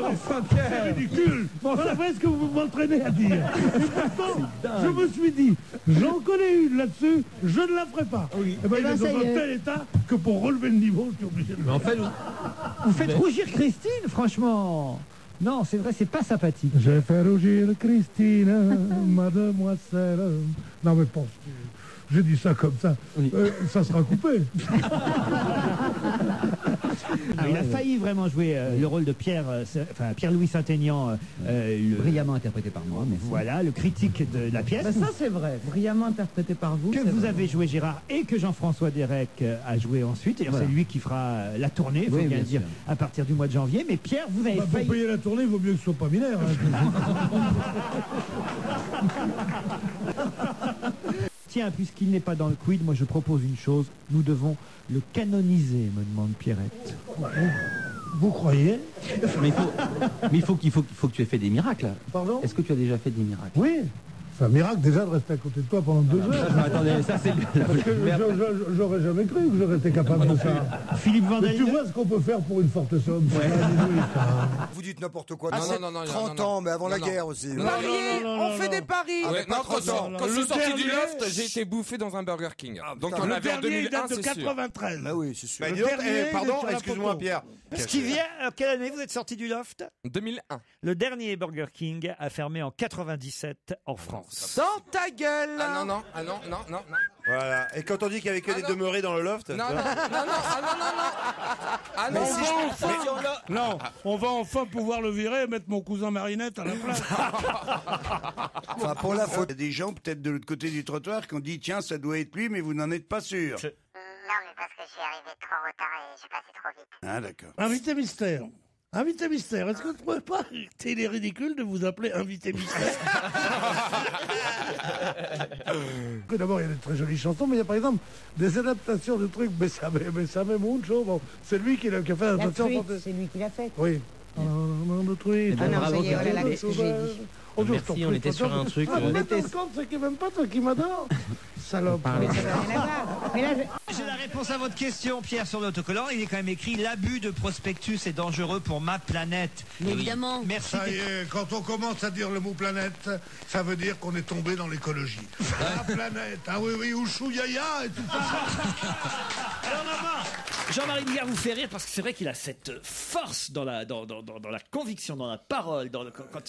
mais c'est ridicule. Bon, c'est vrai ce que vous m'entraînez à dire. Et pourtant, je me suis dit, j'en connais une là-dessus, je ne la ferai pas. Oui. Et ben, il est ça dans y un est. tel état que pour relever le niveau, je suis obligé de le Mais en fait, Vous faites rougir Christine, franchement. Non, c'est vrai, c'est pas sympathique. J'ai fait rougir Christine, mademoiselle. Non, mais pense, j'ai dit ça comme ça. Ça sera coupé. Ah, il a failli vraiment jouer le rôle de Pierre-Louis Saint-Aignan. Brillamment interprété par moi. Mais Voilà, le critique de la pièce. Ça, c'est vrai. Brillamment interprété par vous. Que c'est vous vrai. avez joué, Gérard, et que Jean-François Derek a joué ensuite. Et Voilà. c'est lui qui fera la tournée, il faut Oui, bien bien dire, sûr. à partir du mois de janvier. Mais Pierre, vous avez Pour failli... payer la tournée, il vaut mieux que ce soit pas minaire. Tiens, puisqu'il n'est pas dans le quid, moi je propose une chose. Nous devons le canoniser, me demande Pierrette. Vous croyez? Mais il faut que tu aies fait des miracles. Pardon? Est-ce que tu as déjà fait des miracles? Oui. C'est un miracle déjà de rester à côté de toi pendant 2 heures. Attendez, ça c'est Parce que j'aurais jamais cru que j'aurais été capable de ça. Philippe Mais Vandel. tu vois ce qu'on peut faire pour une forte somme. Vous dites n'importe quoi. Ah, Non, non, 30 ans, mais avant la guerre aussi. Mariés, on fait des paris. Ouais, non, quand je suis sorti du dernier- loft, j'ai été bouffé dans un Burger King. Donc on Le avait en dernier, il 2001, date de c'est sûr. 93. Ah oui, c'est sûr. Le dernier, pardon, il est sur la excuse-moi photo. Pierre. Ce qui vient, quelle année vous êtes sorti du loft? 2001. Le dernier Burger King a fermé en 97 en France. Dans ta gueule. Ah non. Voilà. Et quand on dit qu'il y avait que des demeurés dans le loft. Non. Ah non. Non, on va enfin pouvoir le virer et mettre mon cousin Marinette à la place. Enfin, pour la faute. Il y a des gens peut-être de l'autre côté du trottoir qui ont dit tiens ça doit être lui mais vous n'en êtes pas sûr. Non, mais parce que je suis arrivé trop en retard et j'ai passé trop vite. Ah d'accord. Invité mystère. Invité mystère, est-ce que vous ne trouvez pas qu'il est ridicule de vous appeler invité mystère? Que d'abord, il y a des très jolies chansons, mais il y a par exemple des adaptations de trucs. Mais ça met mucho. Bon, c'est lui qui a fait La l'adaptation. truite, c'est lui qui l'a faite. Oui. De truite. Ah non, ça y est, voilà, là, j'ai dit. Merci, on était sur un truc, Ah, on mais était- ton compte, c'est qu'il m'aime pas, toi qui m'adore. Salope. Mais ça n'a rien à voir. Mais là, J'ai la réponse à votre question, Pierre, sur l'autocollant. Il est quand même écrit l'abus de prospectus est dangereux pour ma planète. Mais évidemment. Merci. Ça y est, quand on commence à dire le mot planète, ça veut dire qu'on est tombé dans l'écologie. La planète, ah oui, Ushuaïa et tout ça. Jean-Marie Bigard vous fait rire parce que c'est vrai qu'il a cette force dans la conviction, dans la parole,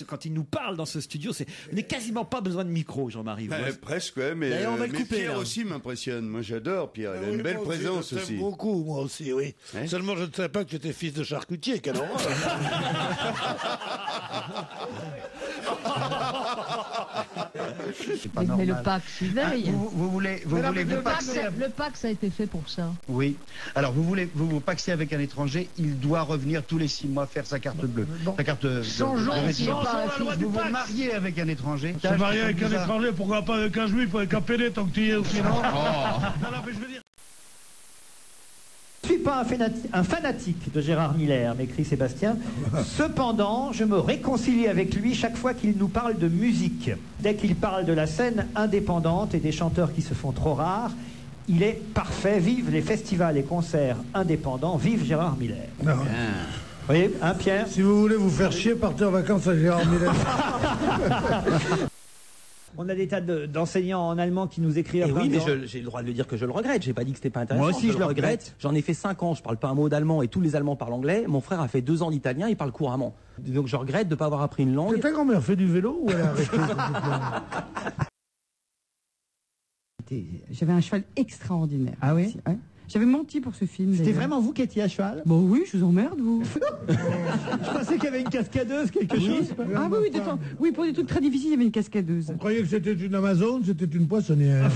quand il nous parle dans ce studio. On n'est quasiment pas besoin de micro, Jean-Marie. Vous voyez. Presque ouais, mais, D'ailleurs, on va le mais couper, Pierre là. aussi m'impressionne. Moi j'adore Pierre. Il a une belle Moi présence je t'aime aussi. beaucoup, moi aussi, oui. Hein Seulement, je ne savais pas que tu étais fils de charcutier, quelle horreur. Mais le PAX, il veille. Vous voulez le vous paxer PAX a été fait pour ça. Oui. Alors vous voulez vous paxer avec un étranger, il doit revenir tous les 6 mois faire sa carte bleue. Sa carte de résident. Vous vous mariez avec un étranger. Se marier avec un étranger, pourquoi pas avec un juif, avec un pédé, tant que tu y es aussi, non? Non, mais je veux dire. Je ne suis pas un fanatique de Gérard Miller, m'écrit Sébastien. Cependant, je me réconcilie avec lui chaque fois qu'il nous parle de musique. Dès qu'il parle de la scène indépendante et des chanteurs qui se font trop rares, il est parfait. Vive les festivals et concerts indépendants. Vive Gérard Miller. Non. Vous voyez, hein, Pierre? Si vous voulez vous faire chier, partez en vacances à Gérard Miller. On a des tas d'enseignants en allemand qui nous écrivent. Et oui, mais j'ai le droit de le dire que je le regrette. J'ai pas dit que c'était pas intéressant. Moi aussi, je le regrette. J'en ai fait 5 ans. Je parle pas un mot d'allemand et tous les Allemands parlent anglais. Mon frère a fait 2 ans d'italien. Il parle couramment. Donc je regrette de ne pas avoir appris une langue. Ta grand-mère fait du vélo ou elle a arrêté? J'avais un cheval extraordinaire. Ah oui? Ouais. J'avais menti pour ce film. C'était d'ailleurs. vraiment vous qui étiez à cheval? Bon oui, je vous emmerde, vous. Je pensais qu'il y avait une cascadeuse, quelque chose. Ah oui, oui, pour des trucs très difficiles, il y avait une cascadeuse. Vous croyez que c'était une Amazone, c'était une poissonnière.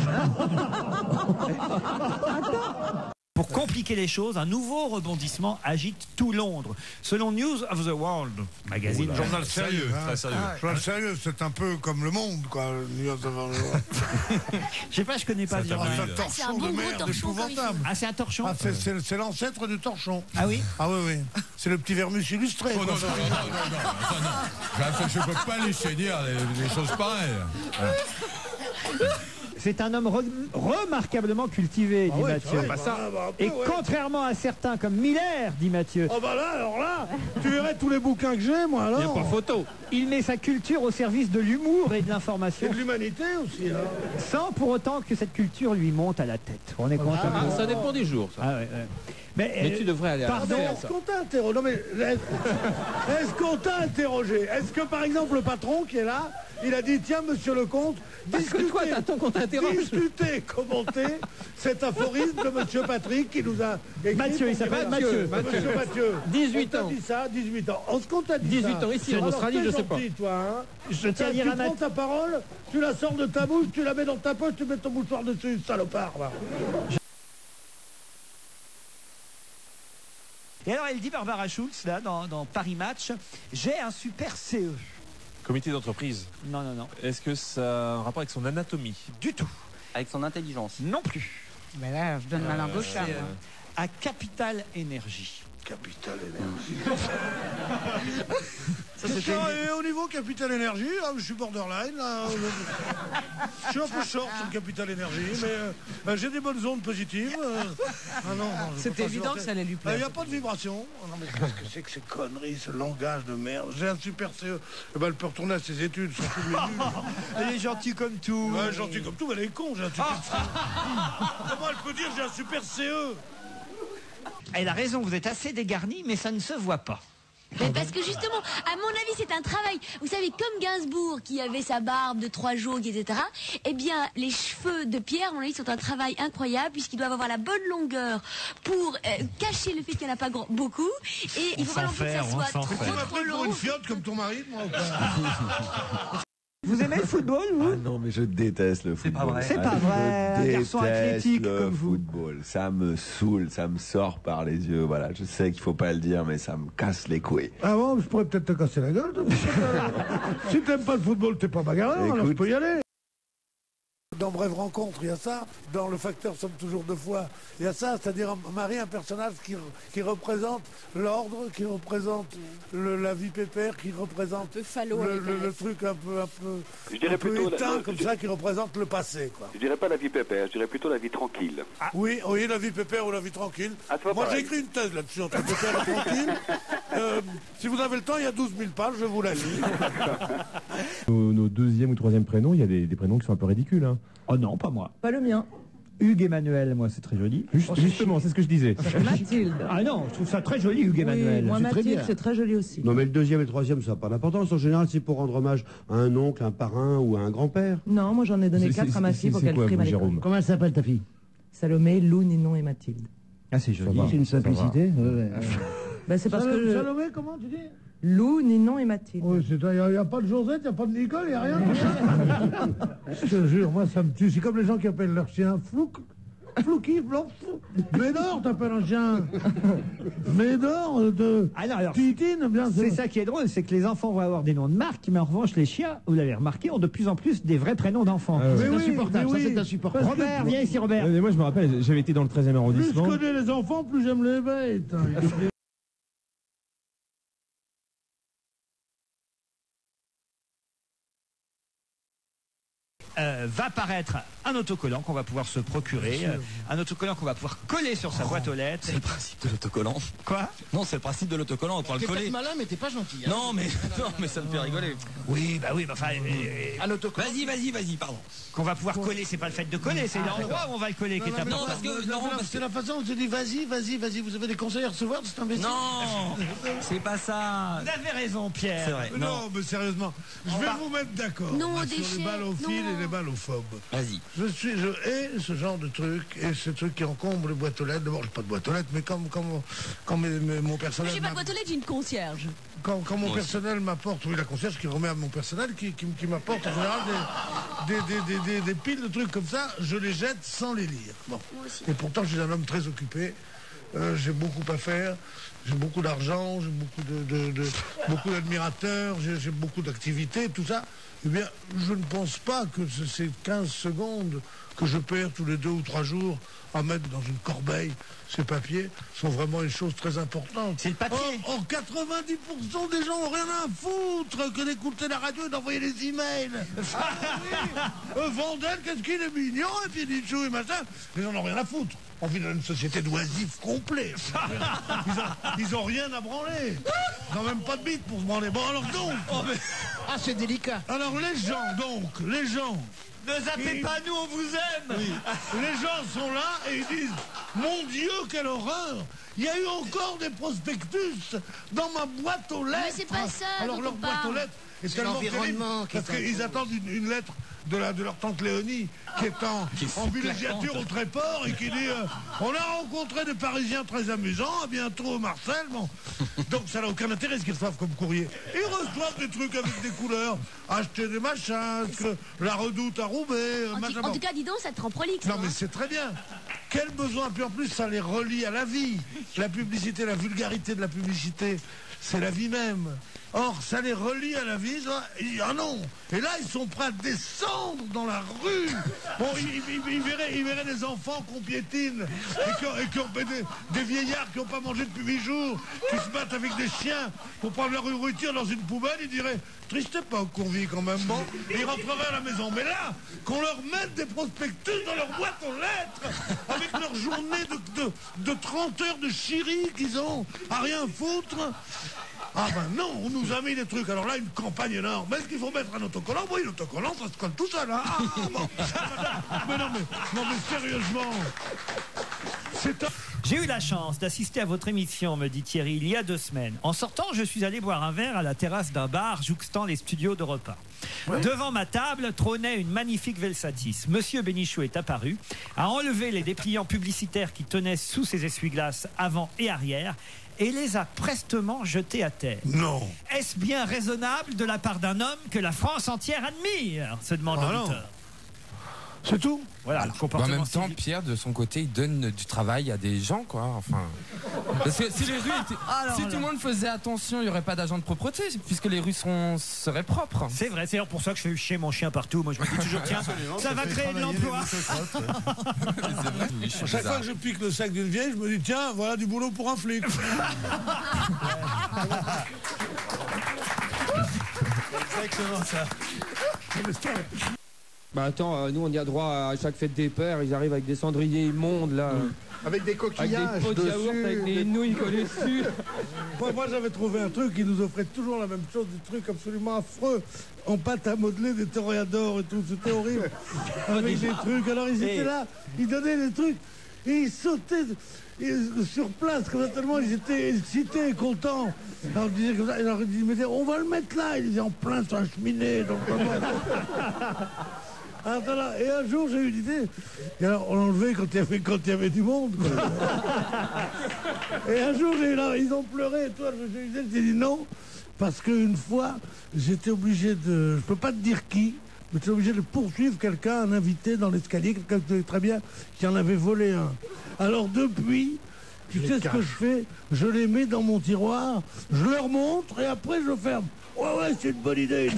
Pour compliquer les choses, un nouveau rebondissement agite tout Londres. Selon News of the World magazine, Journal sérieux, hein. très sérieux. Journal sérieux, c'est un peu comme Le Monde, quoi. Je sais pas, je connais pas le journal. C'est un torchon de merde épouvantable. Ah, c'est un torchon. Ah, c'est l'ancêtre du torchon. Ah oui? Ah oui, oui. C'est le petit Vermus illustré. Oh, non, je peux pas laisser dire des choses pareilles. C'est un homme remarquablement cultivé, dit Mathieu. Et contrairement à certains comme Miller, dit Mathieu. Oh bah là, alors là, tu verrais tous les bouquins que j'ai, moi, alors. Il n'y a pas photo. Il met sa culture au service de l'humour et de l'information. Et de l'humanité aussi, là. Sans pour autant que cette culture lui monte à la tête. On est content. Ça dépend des jours, ça. Ah ouais. Mais tu devrais aller à pardon, la Est-ce qu'on t'a interrogé? Non, mais est-ce qu'on t'a interrogé? Est-ce que, par exemple, le patron qui est là, il a dit, tiens, monsieur le comte, discutez, commentez cet aphorisme de monsieur Patrick qui nous a écrit. Mathieu, il s'appelle Mathieu. Monsieur Mathieu. 18 ans. On t'a dit ça, 18 ans. Est-ce qu'on t'a dit 18 ça? ans ici, en Australie, je sais pas. Toi, hein. Je tiens à dire à tu prends ta parole, tu la sors de ta bouche, tu la mets dans ta poche, tu mets ton mouchoir dessus, salopard, va. Et alors, elle dit, Barbara Schulz, là, dans Paris Match, j'ai un super CE. Comité d'entreprise. Non, non, non. Est-ce que ça a un rapport avec son anatomie? Du tout. Avec son intelligence? Non plus. Mais là, je donne ma langue au chat. À Capital Énergie. Capital Énergie. Et au niveau Capital Énergie, là, je suis borderline. Là, je suis un peu short sur le Capital Énergie, mais j'ai des bonnes ondes positives. C'était évident que ça allait lui plaire. Il n'y a pas de vibration. Non, mais qu'est-ce que c'est que ces conneries, ce langage de merde? J'ai un super CE. Eh ben, elle peut retourner à ses études. Elle est gentille comme tout. Ouais, gentille comme tout, mais elle est con, j'ai un super CE. Comment elle peut dire j'ai un super CE? Elle a raison, vous êtes assez dégarni, mais ça ne se voit pas. Mais parce que justement, à mon avis, c'est un travail. Vous savez, comme Gainsbourg, qui avait sa barbe de 3 jours, etc., eh bien, les cheveux de Pierre, à mon avis, sont un travail incroyable, puisqu'ils doivent avoir la bonne longueur pour cacher le fait qu'il n'y en a pas beaucoup. Et il faut pas non plus que ça soit trop long. Pour une fiotte comme ton mari, moi, ou pas? Vous aimez le football, vous? Ah non, mais je déteste le football. C'est pas vrai. C'est pas vrai, un garçon athlétique comme vous. Le football, ça me saoule, ça me sort par les yeux. Voilà, je sais qu'il faut pas le dire, mais ça me casse les couilles. Ah bon, je pourrais peut-être te casser la gueule. Si t'aimes pas le football, t'es pas bagarreur, alors je peux y aller. Dans Brève Rencontre, il y a ça. Dans Le Facteur Somme toujours 2 fois, il y a ça. C'est-à-dire un mari, un personnage qui représente l'ordre, qui représente la vie pépère, qui représente le truc un peu Je dirais plutôt éteint, comme ça, qui représente le passé, quoi. Je dirais pas la vie pépère, je dirais plutôt la vie tranquille. Ah. Oui, la vie pépère ou la vie tranquille. Moi, j'ai écrit une thèse là-dessus, entre pépère et tranquille. Si vous avez le temps, il y a 12 000 pages, je vous la lis. Nos deuxième ou troisième prénoms, il y a des prénoms qui sont un peu ridicules. Hein. Oh non, pas moi. Pas le mien. Hugues Emmanuel, moi, c'est très joli. Justement, c'est ce que je disais. Mathilde. Ah non, je trouve ça très joli, Hugues Emmanuel. Moi, Mathilde, c'est très joli aussi. Non, mais le deuxième et le troisième, ça n'a pas d'importance. En général, c'est pour rendre hommage à un oncle, un parrain ou à un grand-père. Non, moi, j'en ai donné 4 à ma fille pour qu'elle prime à l'école. Comment elle s'appelle, ta fille? Salomé, Lou, Ninon et Mathilde. Ah, c'est joli. C'est une simplicité. C'est parce que Salomé, comment tu dis? Lou, Ninon et Mathilde. Oui, il n'y a pas de Josette, il n'y a pas de Nicole, il n'y a rien. Je te jure, moi, ça me tue. C'est comme les gens qui appellent leur chien Flouk. Flouki, Blanc, Médor, t'appelles un chien. Médor de Titine, bien sûr. C'est ça qui est drôle, c'est que les enfants vont avoir des noms de marque, mais en revanche, les chiens, vous l'avez remarqué, ont de plus en plus des vrais prénoms d'enfants. C'est insupportable, ça c'est insupportable. Robert, viens ici, Robert. Mais moi, je me rappelle, j'avais été dans le 13e arrondissement. Plus je connais les enfants, plus j'aime les bêtes. va paraître un autocollant qu'on va pouvoir se procurer, un autocollant qu'on va pouvoir coller sur sa boîte aux lettres. C'est le principe de l'autocollant. Quoi? Non, c'est le principe de l'autocollant, on pourra le coller. T'es malin, mais t'es pas gentil. Hein. Non, mais ça me fait rigoler. Oui, enfin... Un autocollant. Vas-y, pardon. Qu'on va pouvoir coller, c'est pas le fait de coller, c'est l'endroit où on va le coller qui est important. C'est la façon où tu dis vas-y, vous avez des conseils à recevoir de cet imbécile? Non, c'est pas ça. Vous avez raison, Pierre. C'est vrai. Non, mais sérieusement, je vais vous mettre d'accord sur les ballophiles et les ballophobes. Vas-y. Je hais ce genre de trucs et ce truc qui encombre les boîtes aux lettres. D'abord, j'ai pas de boîte aux lettres, mais quand mon personnel. J'ai pas de boîte aux lettres, j'ai une concierge. Quand mon personnel m'apporte, oui, la concierge qui remet à mon personnel, qui m'apporte en général des piles de trucs comme ça, je les jette sans les lire. Bon. Et pourtant, je suis un homme très occupé. J'ai beaucoup à faire, j'ai beaucoup d'argent, j'ai beaucoup d'admirateurs, j'ai beaucoup d'activités, tout ça. Eh bien, je ne pense pas que ces 15 secondes que je perds tous les 2 ou 3 jours à mettre dans une corbeille ces papiers sont vraiment une chose très importante. C'est le papier. Or, 90% des gens n'ont rien à foutre que d'écouter la radio et d'envoyer des emails. Vandel, qu'est-ce qu'il est mignon, et puis Nichou et machin. Les gens n'ont rien à foutre. On vit dans une société d'oisifs complets. Ils ont rien à branler. Ils n'ont même pas de bite pour se branler. Bon, alors donc... Ah, c'est délicat. Alors les gens... Ne zappez pas, nous on vous aime. Oui. Les gens sont là et ils disent mon Dieu, quelle horreur. Il y a eu encore des prospectus dans ma boîte aux lettres. Mais c'est pas ça. Alors leur boîte aux lettres est tellement terrible parce qu'ils attendent une lettre de leur tante Léonie qui est en villégiature au Tréport et qui dit on a rencontré des Parisiens très amusants, à bientôt Marcel. Bon. Donc ça n'a aucun intérêt ce qu'ils reçoivent comme courrier. Ils reçoivent des trucs avec des couleurs, acheter des machins, la Redoute à Roubaix. En tout cas, dis donc, ça te rend prolixe. Non mais c'est très bien. Quel besoin, puis en plus ça les relie à la vie. La publicité, la vulgarité de la publicité, c'est la vie même. Or, ça les relie à la vie, ah non. Et là, ils sont prêts à descendre dans la rue. Bon, ils verraient des enfants qu'on piétine et qui ont des vieillards qui n'ont pas mangé depuis 8 jours, qui se battent avec des chiens pour prendre leur nourriture dans une poubelle. Ils diraient, triste époque qu'on vit quand même. Bon, et ils rentreraient à la maison. Mais là, qu'on leur mette des prospectus dans leur boîte aux lettres, avec leur journée de 30 heures de chérie qu'ils ont à rien foutre. Ah ben non, on nous a mis des trucs. Alors là, une campagne énorme. Est-ce qu'il faut mettre un autocollant? Oui, l'autocollant, ça se colle tout seul. Hein. Ah, bon. Non mais sérieusement. J'ai eu la chance d'assister à votre émission, me dit Thierry, il y a 2 semaines. En sortant, je suis allé boire un verre à la terrasse d'un bar jouxtant les studios d'Europe 1. Ouais. Devant ma table trônait une magnifique Velsatis. Monsieur Bénichou est apparu, a enlevé les dépliants publicitaires qui tenaient sous ses essuie-glaces avant et arrière et les a prestement jetés à terre. Non. Est-ce bien raisonnable de la part d'un homme que la France entière admire, se demande l'auditeur. C'est tout. Voilà, le comportement en même temps, civique. Pierre, de son côté, il donne du travail à des gens, quoi. Enfin, parce que si les rues si tout le monde faisait attention, il n'y aurait pas d'agent de propreté, puisque les rues seraient propres. C'est vrai, c'est d'ailleurs pour ça que je fais chier mon chien partout. Moi, je me dis toujours, tiens, ça va créer de l'emploi. À chaque fois que je pique le sac d'une vieille, je me dis, tiens, voilà du boulot pour un flic. Exactement ça. Bah attends, nous on y a droit à chaque fête des pères, ils arrivent avec des cendriers immondes là. Avec des coquillages avec des pots de yaourt, avec des nouilles collées dessus. Moi j'avais trouvé un truc, ils nous offraient toujours la même chose, des trucs absolument affreux, en pâte à modeler, des toréadors et tout, c'était horrible. Avec des trucs, alors ils étaient là, ils donnaient des trucs, et ils sautaient sur place, comme ça, tellement ils étaient excités et contents. Alors, ils disaient comme ça, alors, ils disaient, on va le mettre là, ils disaient en plein sur la cheminée, donc vraiment. Et un jour j'ai eu l'idée, et alors on l'enlevait quand il y avait du monde. Quoi. Et un jour ils ont pleuré, et toi j'ai dit non, parce qu'une fois j'étais obligé de, je peux pas te dire qui, mais j'étais obligé de poursuivre quelqu'un, un invité dans l'escalier, quelqu'un que très bien, qui en avait volé un. Alors depuis, tu sais ce que je fais? Je les mets dans mon tiroir, je leur montre et après je ferme. Ouais, c'est une bonne idée.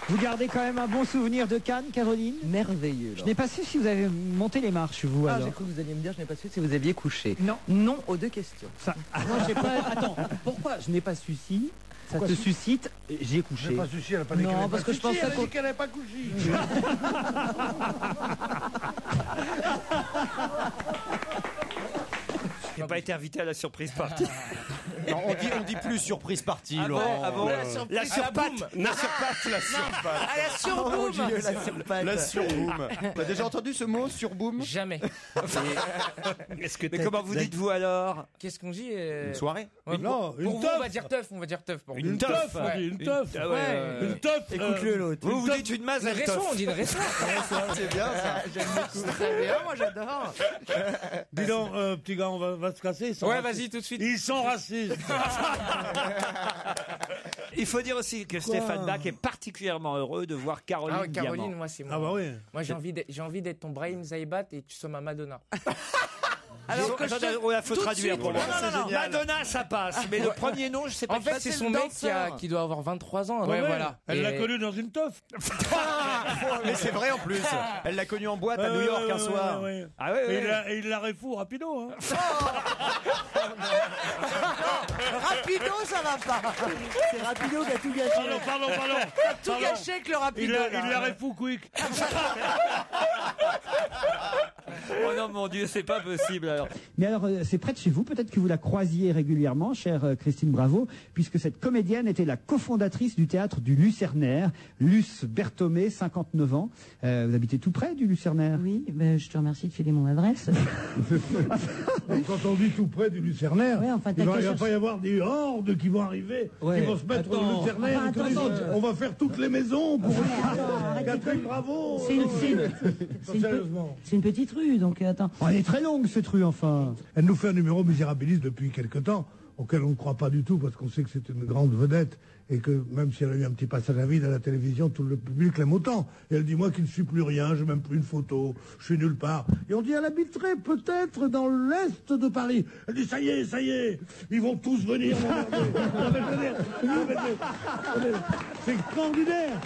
Vous gardez quand même un bon souvenir de Cannes, Caroline? Merveilleux. Je n'ai pas su si vous avez monté les marches, vous, alors. J'ai cru que vous alliez me dire, je n'ai pas su si vous aviez couché. Non. Non aux 2 questions. Ça... Non, j'ai pas... Attends, pourquoi je n'ai pas su si? ça te suscite, j'ai couché. J'ai pas sushi, elle a pas dit qu'elle Non, avait parce pas que je couché, pense elle a que- dit qu'elle avait pas couché. Il n'a pas été invité à la surprise party. Non, on dit plus surprise party, Ah bon, Laurent. ah bon, la surpatte. La surpatte, la surpatte. Ah, la surboom. Oh, Dieu, la surpatte. La surboom. T'as déjà entendu ce mot, surboom? Jamais. Mais comment vous dites vous alors? Qu'est-ce qu'on dit Une soirée? Ouais, Non, pour une vous, teuf. on va dire teuf, on va dire teuf. Pour Une vous. teuf, on dit, une teuf. Ah ouais, Une teuf. Écoute-le l'autre. Vous vous dites une masse Une à raison, on dit une raison. C'est bien ça. J'aime beaucoup. Très bien, moi j'adore. Dis donc, petit gars, on va se casser. ils sont Ouais, racistes. vas-y, tout de suite. Ils sont racistes. Il faut dire aussi que Stéphane Bach est particulièrement heureux de voir Caroline Ah ouais, Caroline, Diamant. moi c'est moi. Ah bah oui. Moi j'ai envie d'être ton Brahim Zaibat et tu sois ma Madonna. Alors que je te- on la faut tout de traduire suite, pour moi. non, Madonna, ça passe. Mais le premier nom, je sais pas. En fait, c'est son mec qui doit avoir 23 ans. Ouais, voilà. Elle Et- l'a connu dans une teuf. Mais c'est vrai en plus. Elle l'a connu en boîte à New York un soir. Ah ouais, ouais. Et il l'a refou rapido. Hein. Rapido, ça va pas. C'est Rapido qui a tout gâché. Pardon. T'as tout gâché avec le Rapido. Il l'a refou quick. Oh non, mon Dieu, c'est pas possible alors. Mais alors, c'est près de chez vous, peut-être que vous la croisiez régulièrement, chère Christine Bravo, puisque cette comédienne était la cofondatrice du théâtre du Lucernaire, Luce Berthomé, 59 ans. Vous habitez tout près du Lucernaire? Oui, ben, je te remercie de filer mon adresse. Quand on dit tout près du Lucernaire, Ouais, enfin, il va quelque pas y avoir des hordes qui vont arriver, Ouais. qui vont se mettre Attends. au Lucernaire. Enfin, et qui attends, disent, on va faire toutes les maisons pour arrête, Catherine Bravo. C'est une- c'est une- Non, sérieusement. C'est une petite rue, donc attends. Oh, elle est très longue, cette rue, enfin. Elle nous fait un numéro misérabiliste depuis quelque temps, auquel on ne croit pas du tout, parce qu'on sait que c'est une grande vedette, et que même si elle a eu un petit passage à vide à la télévision, tout le public l'aime autant. Et elle dit, moi qui ne suis plus rien, je n'ai même plus une photo, je suis nulle part. Et on dit, elle habiterait peut-être dans l'est de Paris. Elle dit, ça y est, ils vont tous venir m'emmerder. C'est extraordinaire.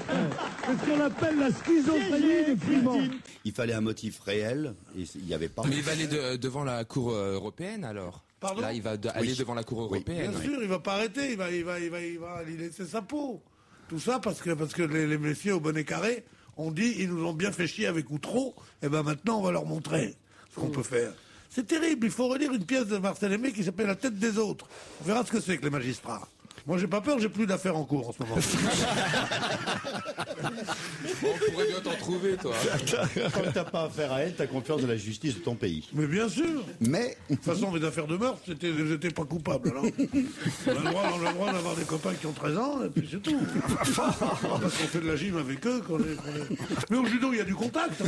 C'est ce qu'on appelle la schizophrénie de Clément. Il fallait un motif réel, et il n'y avait pas. Mais il va aller devant la Cour européenne alors. Pardon? Là, il va aller devant la Cour européenne. Bien sûr, il va pas arrêter, il va y laisser sa peau. Tout ça parce que les messieurs au bonnet carré ont dit, ils nous ont bien fait chier avec Outreau, et ben maintenant on va leur montrer ce qu'on peut faire. C'est terrible, il faut relire une pièce de Marcel Aimé qui s'appelle La tête des autres. On verra ce que c'est que les magistrats. Moi j'ai pas peur, j'ai plus d'affaires en cours en ce moment. On pourrait bien t'en trouver, toi. Quand t'as pas affaire à elle, t'as confiance dans la justice de ton pays. Mais bien sûr. Mais de toute façon, mes affaires de meurtre, j'étais pas coupable. Alors. On a le droit d'avoir des copains qui ont 13 ans, et puis c'est tout. Parce qu'on fait de la gym avec eux. Mais au judo, il y a du contact.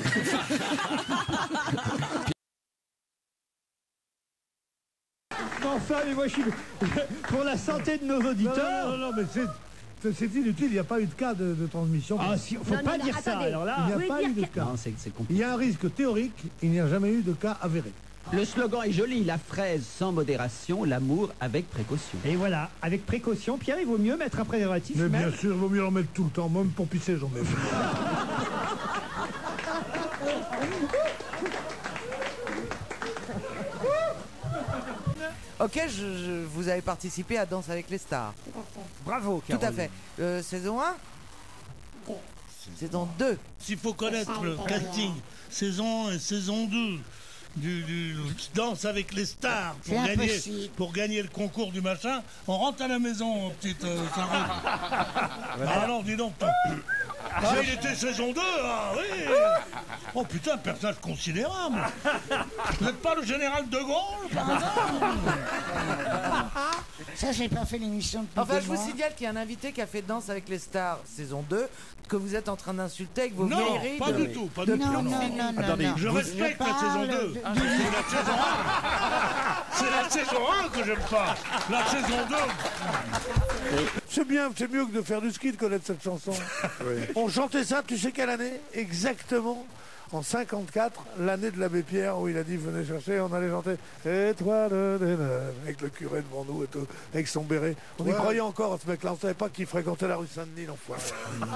Enfin, mais moi, je suis pour la santé de nos auditeurs. Non, mais c'est inutile, il n'y a pas eu de cas de transmission. Ah, si, faut pas dire ça, alors là. Il n'y a pas eu de cas. Non, c'est compliqué. Il y a un risque théorique, il n'y a jamais eu de cas avéré. Le slogan est joli, la fraise sans modération, l'amour avec précaution. Et voilà, avec précaution, Pierre, il vaut mieux mettre un préservatif. Mais bien même. sûr, il vaut mieux en mettre tout le temps, même pour pisser, j'en mets. Ok, vous avez participé à Danse avec les stars. Bravo, Tout à Caroline. fait. Saison 1 Saison 2. S'il faut connaître le casting, saison 1 et saison 2 du Danse avec les stars pour gagner le concours du machin, on rentre à la maison, petite Sarah. Alors dis donc. Ah, il était saison 2, ah oui. Oh putain, personnage considérable. Vous n'êtes pas le général de Gaulle, par hasard? Ça, j'ai pas fait l'émission depuis Enfin, des je vous mois. signale qu'il y a un invité qui a fait Danse avec les stars saison 2, que vous êtes en train d'insulter avec vos Non, vieilleries. pas du tout, pas du tout. Non. Attendez, je respecte la saison 2. C'est la saison 1. C'est la saison 1 que j'aime pas. La saison 2. C'est bien, c'est mieux que de faire du ski de connaître cette chanson. On chantait ça, tu sais quelle année? Exactement en 54, l'année de l'abbé Pierre, où il a dit venez chercher, on allait chanter Étoile des neiges, avec le curé devant nous et tout, avec son béret. On y croyait encore à ce mec-là, on savait pas qu'il fréquentait la rue Saint-Denis, l'enfoiré.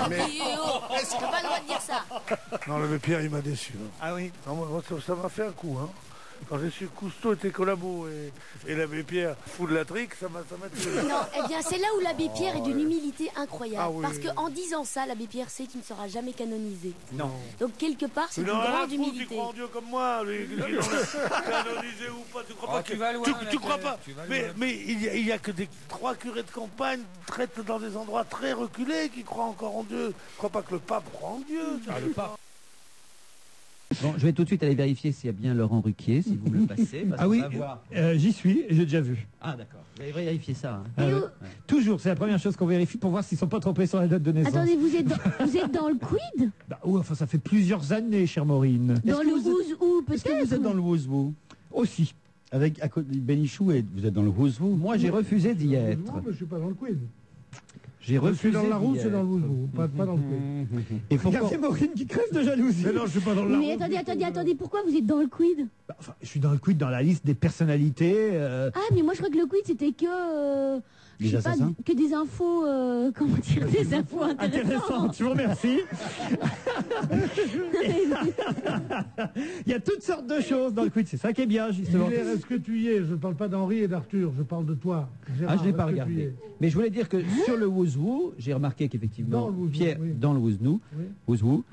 Mais est-ce qu'on n'a pas le droit de dire ça? Non, l'abbé Pierre, il m'a déçu. Hein. Ah oui. Non, moi, ça m'a fait un coup. Hein. Quand j'ai su que Cousteau était collabo et l'abbé Pierre fout de la trique, ça m'a tué. Non, eh bien, c'est là où l'abbé Pierre est d'une humilité incroyable. Ah oui. Parce qu'en disant ça, l'abbé Pierre sait qu'il ne sera jamais canonisé. Non. Donc, quelque part, c'est une Non, grande tu humilité. crois en Dieu comme moi, canonisé ou pas, tu crois pas tu vas loin, tu crois pas. tu vas Mais, loin. mais il y a que des 3 curés de campagne traitent dans des endroits très reculés qui croient encore en Dieu. Je crois pas que le pape croit en Dieu. Le pape. Bon, je vais tout de suite aller vérifier s'il y a bien Laurent Ruquier, si vous me le passez. parce Ah qu'on oui, va voir. j'y suis, j'ai déjà vu. Ah d'accord, vous allez vérifier ça. Hein. Ah oui. Toujours, c'est la première chose qu'on vérifie pour voir s'ils ne sont pas trompés sur la date de naissance. Attendez, vous êtes dans le quid? Bah, oui, enfin, ça fait plusieurs années, chère Maureen. Dans le Who's Who, Est-ce que vous êtes dans le Who's Who Aussi. Avec Benichou, et vous êtes dans le Who's Who. Moi, j'ai refusé d'y être. Non, mais je suis pas dans le quid. J'ai Je suis refusé dans la roue, d'y c'est dans le être. Who's Who, pas dans le quid. Et pourquoi Regardez Maureen qui crève de jalousie. Mais non, je suis pas dans la Mais roue. attendez, pourquoi vous êtes dans le quid? Bah, enfin, je suis dans le quid dans la liste des personnalités. Ah, mais moi je crois que le quid c'était que. Les je sais pas, assassins que des infos. Comment dire? Des infos intéressantes. Je vous remercie. Il y a toutes sortes de choses dans le quid, c'est ça qui est bien, justement. Hilaire, est-ce que tu y es? Je ne parle pas d'Henri et d'Arthur, je parle de toi. Gérard, Ah, je ne l'ai pas est-ce que tu y regardé. es? Mais je voulais dire que sur le Who's Who, j'ai remarqué qu'effectivement, Dans le Who's Who, Pierre, oui. dans le Who's Who, Oui. Who's Who,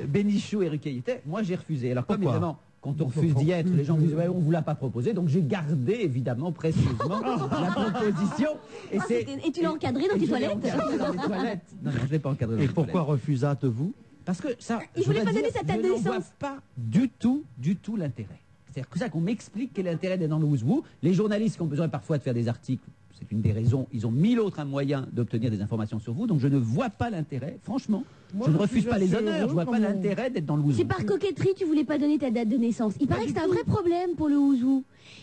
Benichou et Ruquier y étaient. Moi, j'ai refusé. Alors, comme Pourquoi évidemment, quand on refuse d'y être, les gens disent ouais, on vous l'a pas proposé, donc j'ai gardé évidemment précieusement la proposition. Et, Et tu l'as encadré dans tes toilettes? Dans les toilettes. Non, je l'ai pas encadré. Dans Et les pourquoi toilettes. refusâtes-vous? Parce que ça. Il je voulait dois pas donner dire, sa date de je n'en vois naissance. pas du tout l'intérêt. C'est-à-dire que ça qu'on m'explique quel est l'intérêt d'être dans le Who's Who. Les journalistes qui ont besoin parfois de faire des articles, c'est une des raisons, ils ont 1000 autres moyens d'obtenir des informations sur vous, donc je ne vois pas l'intérêt, franchement. Moi, je ne je refuse suis pas les assez honneurs, heureux je vois pas comme on- l'intérêt d'être dans le Who's C'est Who. par coquetterie, tu voulais pas donner ta date de naissance. Il paraît que c'est un vrai problème pour le Who's Who.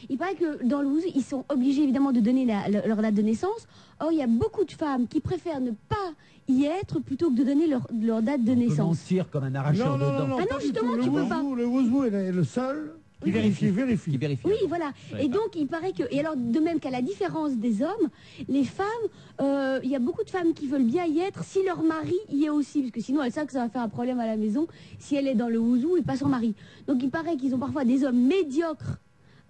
Il paraît que dans le Who's Who, ils sont obligés évidemment de donner leur date de naissance. Or, il y a beaucoup de femmes qui préfèrent ne pas y être plutôt que de donner leur date de On peut naissance. mentir comme un arracheur de dents. Ah non, justement, tu peux pas. Le Who's Who est le seul qui vérifie. Qui vérifie. Oui, voilà. Et donc, il paraît que... Et alors, de même qu'à la différence des hommes, les femmes, il y a beaucoup de femmes qui veulent bien y être si leur mari y est aussi. Parce que sinon, elles savent que ça va faire un problème à la maison si elle est dans le Who's Who et pas son mari. Donc, il paraît qu'ils ont parfois des hommes médiocres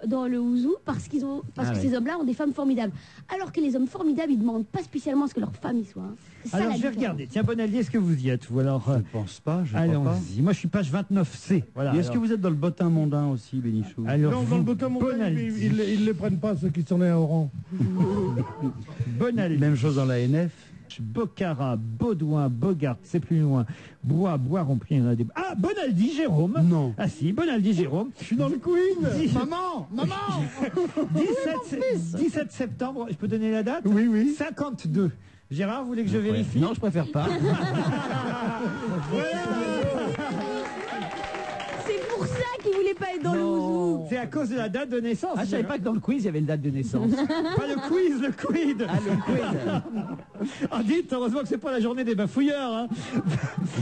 dans le Who's Who parce que ces hommes-là ont des femmes formidables. Alors que les hommes formidables, ils demandent pas spécialement à ce que leur femme y soit. Hein. C'est ça, Alors, la je vais différence. regarder. Tiens, Bonaldi, est-ce que vous y êtes? Ou alors, Je ne pense pas, je ne crois pas. allons-y. Moi, je suis page 29C. Voilà, Et est-ce que alors. vous êtes dans le bottin mondain aussi, Benichou? Alors, Non, dans le bottin montagne, Bonaldi. ils ne les prennent pas, ceux qui s'en est à Oran. Bonaldi. Même chose dans la NF. Bocara, Baudouin, Bogart, c'est plus loin. Boiron, Ah, Bonaldi, Jérôme. Non. Ah si, Bonaldi, Jérôme. Je suis dans le Queen. Maman 17 septembre, je peux donner la date? Oui, oui. 52. Gérard, vous voulez que je vérifie? Non, je préfère pas. C'est pour ça qu'ils voulaient pas être dans le Who's Who. C'est à cause de la date de naissance. Ah, je savais pas que dans le quiz, il y avait une date de naissance. Pas le quiz, le quid. Ah, le quiz. Ah, dites, heureusement que c'est pas la journée des bafouilleurs. Hein.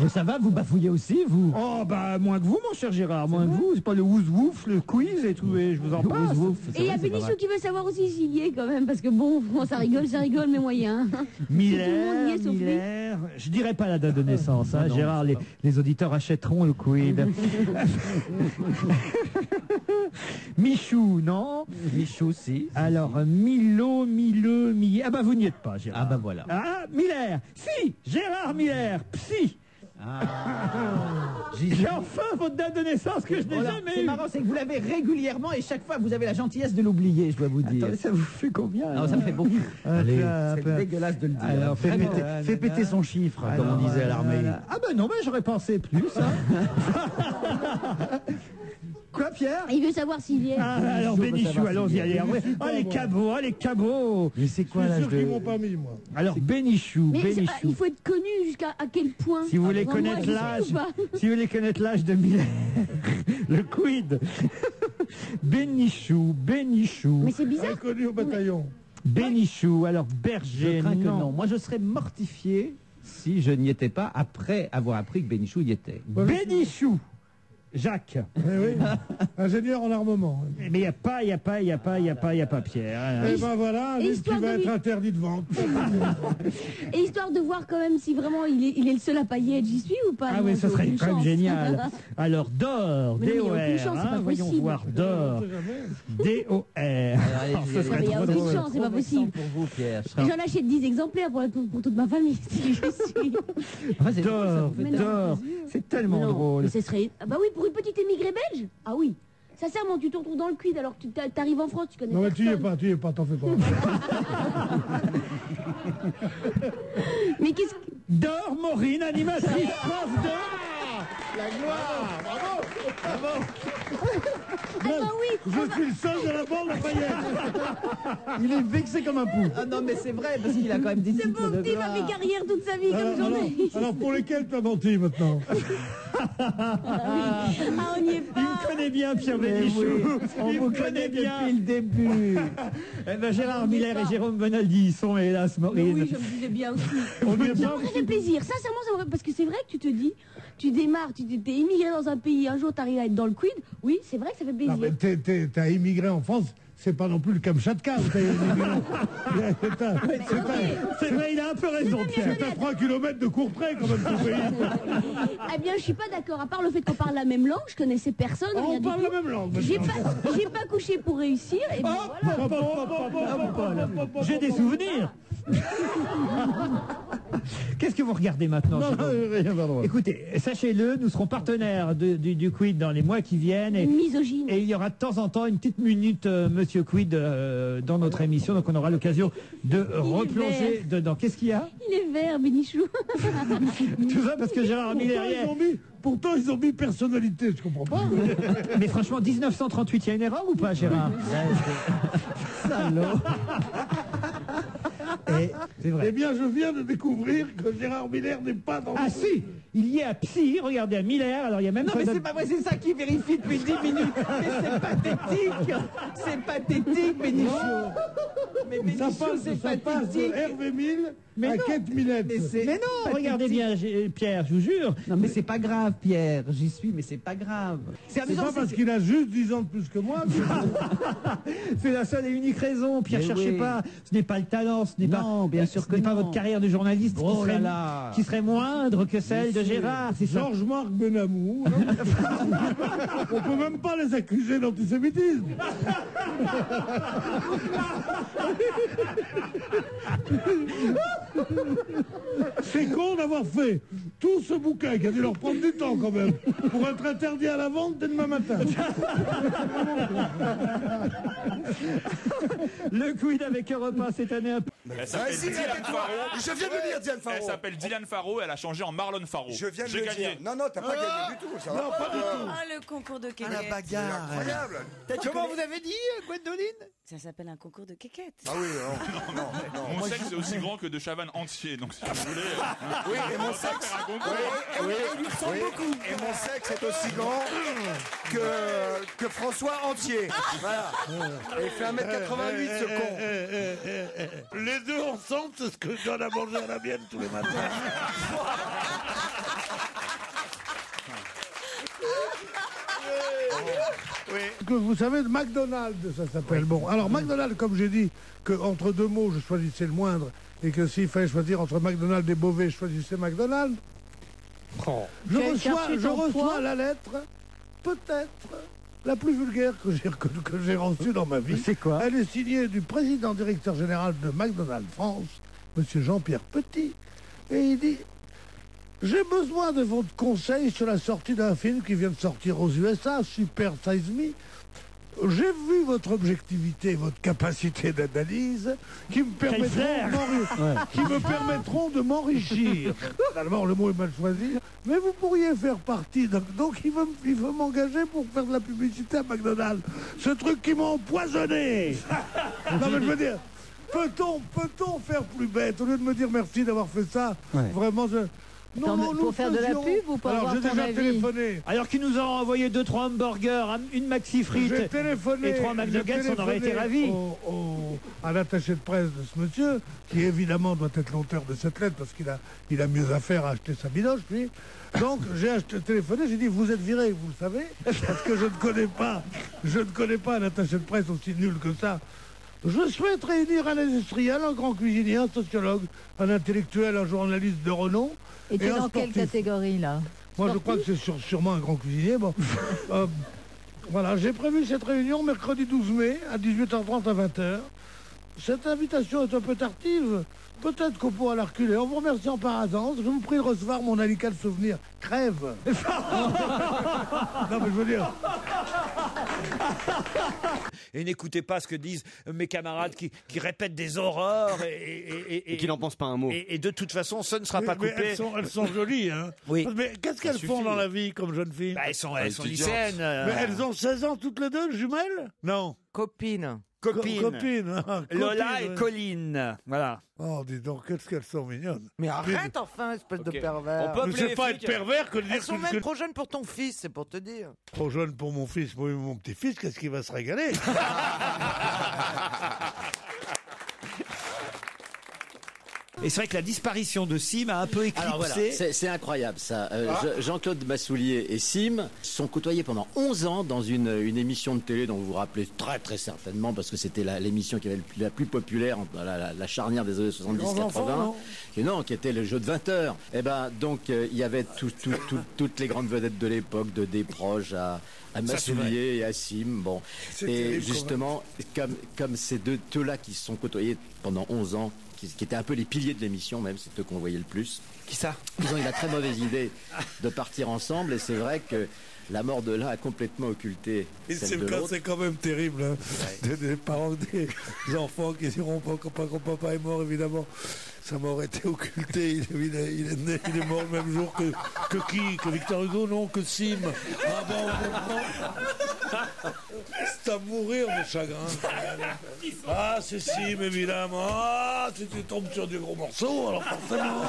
Mais ça va, vous bafouillez aussi, vous? Oh, bah, moins que vous, mon cher Gérard, moins que vous. C'est pas le wouf, le quiz et tout, et je vous en passe. Et il y a Benichou qui veut savoir aussi s'il y est quand même, parce que bon, ça rigole, mais moyen. Tout le monde y est, sauf lui. Miller. Je dirais pas la date de naissance, hein, non, Gérard, les auditeurs achèteront le quid. Michou, non? Michou, si. Alors, Milo. Ah bah vous n'y êtes pas, Gérard. Ah bah voilà. Ah, Miller. Si, Gérard Miller, psy. Ah. J'ai enfin votre date de naissance que je n'ai jamais C'est eue. marrant, c'est que vous l'avez régulièrement et chaque fois vous avez la gentillesse de l'oublier, je dois vous dire. Attendez, ça vous fait combien? Non, ça me fait beaucoup. Allez, C'est dégueulasse de le dire. alors fais péter son chiffre, comme on disait à l'armée. Ah ben non, mais j'aurais pensé plus. Hein. Quoi, Pierre? Il veut savoir s'il y est. Ah, alors Benichou, allons-y, allez. Ah, les cabots. Mais c'est Je quoi suis l'âge sûr qu'ils de... m'ont pas mis, moi. Alors Benichou, Mais Benichou. il faut être connu jusqu'à quel point? Si vous voulez Moi, connaître je sais l'âge, ou pas si vous voulez connaître l'âge de Miller, le quid. Benichou. Mais c'est bizarre. Inconnu au bataillon. Benichou, alors Berger, Je crains que non. Moi, je serais mortifié si je n'y étais pas après avoir appris que Benichou y était. Benichou. Jacques. Eh oui, ingénieur en armement. Mais il n'y a pas Pierre. Et ben voilà, un Et livre qui histoire va de être lui- interdit de vente. Et histoire de voir quand même si vraiment il est le seul à paillettes, j'y suis ou pas? Ah Non, oui, j'ai ça serait aucune quand même chance. génial. Alors, d'or, Mais non, mais il y a D-O-R, aucune chance, c'est pas voyons possible. voir, d'or, D-O-R. Alors, ce Mais serait il n'y a trop aucune drôle. chance, c'est pas possible. Pour vous, Pierre. Et j'en achète 10 exemplaires pour toute ma famille, si j'y suis. D'or, Mais non. d'or, c'est tellement Mais non, drôle. mais ce serait... Ah bah oui, pour une petite émigrée belge. Ah oui. Sincèrement, tu te retrouves dans le quid alors que tu t'arrives en France, tu connais Non mais personne. tu y es pas, t'en fais pas. Mais qu'est-ce que... D'or, Maureen, animatrice, prof de... La gloire, bravo, bravo. Ah bah oui. Je suis le seul de la bande à paillettes. Il est vexé comme un pou. Ah non, mais c'est vrai, parce qu'il a quand même des C'est titres bon, de il a gloire. fait carrière toute sa vie comme journaliste. Alors pour lesquels tu as menti maintenant? Ah, on n'y est pas. Il me connaît bien, Pierre Bénichou. On Il vous me connaît bien. depuis le début. Eh ben, Gérard Miller et Jérôme Bonaldi y sont, hélas, Mais Maureen. oui, je me disais bien aussi. On lui est Ça pas- m'aurait fait plaisir, sincèrement, ça m'aurait... parce que c'est vrai que tu te dis, tu démarres, tu t'es immigré dans un pays, un jour tu arrives à être dans le quid, oui, c'est vrai que ça fait plaisir. Non mais t'as immigré en France, c'est pas non plus le Kamchatka où t'as immigré. C'est vrai, il a un peu raison, Pierre. C'est à 3 km de Courtrai quand même ton pays. Eh bien, je suis pas d'accord. À part le fait qu'on parle la même langue, je connaissais personne, Ah, on rien du parle tout. la même langue, J'ai maintenant. pas couché pour réussir, et bien voilà. J'ai des souvenirs. Qu'est-ce que vous regardez maintenant, Non, Jérôme rien, pardon. Écoutez, sachez-le, nous serons partenaires du Quid dans les mois qui viennent. Misogyne. Et il y aura de temps en temps une petite minute Monsieur Quid dans notre émission, donc on aura l'occasion de replonger dedans. Qu'est-ce qu'il y a? Il est vert, Bénichou. Tout ça parce que Gérard Miller... Pourtant, ils ont mis personnalité, je comprends pas. Mais franchement, 1938, il y a une erreur ou pas, Gérard? Salaud. C'est vrai. Eh bien, je viens de découvrir que Gérard Miller n'est pas dans Ah le... si, il y est à Psy, regardez à Miller, alors il y a même Non pas mais de- c'est pas vrai, c'est ça qui vérifie depuis 10 minutes. Mais c'est pathétique. C'est pathétique, Bénichou. Mais Ça Bénichou, passe, c'est ça passe de pathétique. Hervé Mille Mais à non. Kate Millett. Mais c'est Mais non, pathétique. regardez bien, Pierre, je vous jure. Non mais c'est pas grave, Pierre. J'y suis, mais c'est pas grave. C'est pas parce qu'il a juste 10 ans de plus que moi. C'est la seule et unique raison, Pierre, Mais cherchez oui. pas. Ce n'est pas le talent, ce n'est Non, pas, bien sûr que ce n'est pas non. votre carrière de journaliste Oh là là. qui serait moindre que celle de Gérard. C'est ça. Georges-Marc Benamou. On peut même pas les accuser d'antisémitisme. C'est con d'avoir fait tout ce bouquin qui a dû leur prendre du temps quand même pour être interdit à la vente dès demain matin. Le Quid avec Europe 1 cette année un peu. Elle s'appelle Vas-y, Dylan tais-toi. Farrow. Je viens de le dire, Dylan Farrow. Elle s'appelle Dylan Farrow, elle a changé en Marlon Farrow. Je viens de J'ai le gagné. dire. Non, non, t'as pas gagné du tout. Ça va pas du tout. Ah, le concours de Ah, quéquette. la bagarre. C'est incroyable. Comment vous avez dit, Gwendoline? Ça s'appelle un concours de quéquette. Ah oui, non, non. Mon sexe est aussi grand que de Chavannes entier, donc si vous voulez. Oui, et mon on va sexe. faire un concours. Oui, et mon sexe est aussi grand que François entier. Voilà. Et il fait 1m88 ce con. Les deux ensemble, c'est ce que je donne à manger à la mienne tous les matins. Que vous savez, McDonald's, ça s'appelle. Bon, alors McDonald's, comme j'ai dit, que entre deux mots, je choisissais le moindre, et que s'il fallait choisir entre McDonald's et Beauvais, je choisissais McDonald's. Je reçois la lettre, peut-être la plus vulgaire que j'ai reçue dans ma vie. C'est quoi? Elle est signée du président directeur général de McDonald's France, monsieur Jean-Pierre Petit, et il dit: j'ai besoin de votre conseil sur la sortie d'un film qui vient de sortir aux USA, Super Size Me. J'ai vu votre objectivité, votre capacité d'analyse qui me permettront de m'enrichir. Finalement, le mot est mal choisi, mais vous pourriez faire partie. Donc il veut m'engager pour faire de la publicité à McDonald's. Ce truc qui m'a empoisonné. Non mais je veux dire, peut-on faire plus bête au lieu de me dire merci d'avoir fait ça? Ouais. Vraiment, Non, non, pour faire de la faisions- pub ou pour Alors, avoir j'ai ton déjà avis? téléphoné. Alors qu'il nous a envoyé 2-3 hamburgers, une maxi frites J'ai téléphoné. et 3 McNuggets, on aurait été ravis. À l'attaché de presse de ce monsieur, qui évidemment doit être l'auteur de cette lettre parce qu'il a mieux à faire à acheter sa bidoche, lui. Donc j'ai téléphoné, j'ai dit vous êtes viré, vous le savez, parce que je ne connais pas un attaché de presse aussi nul que ça. Je souhaite réunir un industriel, un grand cuisinier, un sociologue, un intellectuel, un journaliste de renom. Et tu es un dans quelle sportif. catégorie là? Moi, je crois que c'est sûrement un grand cuisinier. Bon. Voilà, j'ai prévu cette réunion mercredi 12 mai à 18h30 à 20h. Cette invitation est un peu tardive. Peut-être qu'on pourra la reculer. En vous remerciant par avance, je vous prie de recevoir mon amical souvenir. Crève. Non, mais je veux dire... Et n'écoutez pas ce que disent mes camarades qui répètent des horreurs et qui n'en pensent pas un mot. Et de toute façon, ce ne sera pas Mais coupé. elles sont jolies, hein. Oui. Mais qu'est-ce qu'elles font dans la vie comme jeunes filles? Bah, elles sont lycéennes. Mais elles ont 16 ans toutes les deux, jumelles? Non. Copine. Copine. Copine. Lola et Colline. Voilà. Oh, dis donc, qu'est-ce qu'elles sont mignonnes. Mais arrête enfin, espèce de pervers. On peut Mais appeler c'est les pas flics. être pervers que de dire Elles sont que- même trop jeunes pour ton fils, c'est pour te dire. Trop jeune pour mon fils. Oui, mon petit-fils, qu'est-ce qu'il va se régaler? Et c'est vrai que la disparition de Sim a un peu éclipsé. Alors voilà, c'est incroyable ça. Jean-Claude Massoulier et Sim se sont côtoyés pendant 11 ans dans une émission de télé dont vous vous rappelez très très certainement parce que c'était l'émission qui avait la plus populaire, la charnière des années 70-80. Qui était le jeu de 20 heures. Et ben donc il y avait toutes les grandes vedettes de l'époque, de Desproges à Massoulier et à Sim. Bon. C'est Et terrible, justement, comme ces deux-là qui se sont côtoyés pendant 11 ans, qui étaient un peu les piliers de l'émission, même, c'est eux qu'on voyait le plus. Qui ça? Ils ont eu la très mauvaise idée de partir ensemble, et c'est vrai que la mort de l'un a complètement occulté celle de l'autre. C'est quand même terrible, hein. Des parents, des enfants qui diront pas que papa est mort, évidemment. Ça m'aurait été occulté. Il est mort le même jour que qui? Que Victor Hugo? Non, que Sim. Ah bon, c'est à mourir, mon chagrin. Ah, c'est Sim, évidemment. Ah, si tu tombes sur du gros morceau, alors forcément.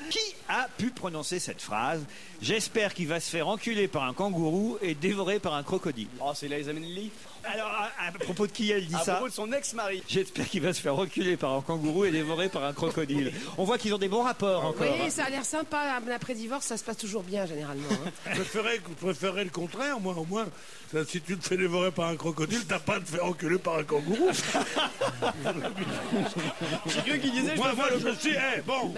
Qui a pu prononcer cette phrase? J'espère qu'il va se faire enculer par un kangourou et dévorer par un crocodile. Oh, c'est Liza Minnelli. Alors, à propos de qui elle dit À ça? propos de son ex-mari. J'espère qu'il va se faire reculer par un kangourou et dévorer par un crocodile. On voit qu'ils ont des bons rapports encore. Oui, ça a l'air sympa. Après divorce, ça se passe toujours bien, généralement. hein. Je préférais le contraire, moi, au moins. Si tu te fais dévorer par un crocodile, t'as pas à te faire enculer par un kangourou. J'ai cru qu'il disait Moi, je suis. Bon.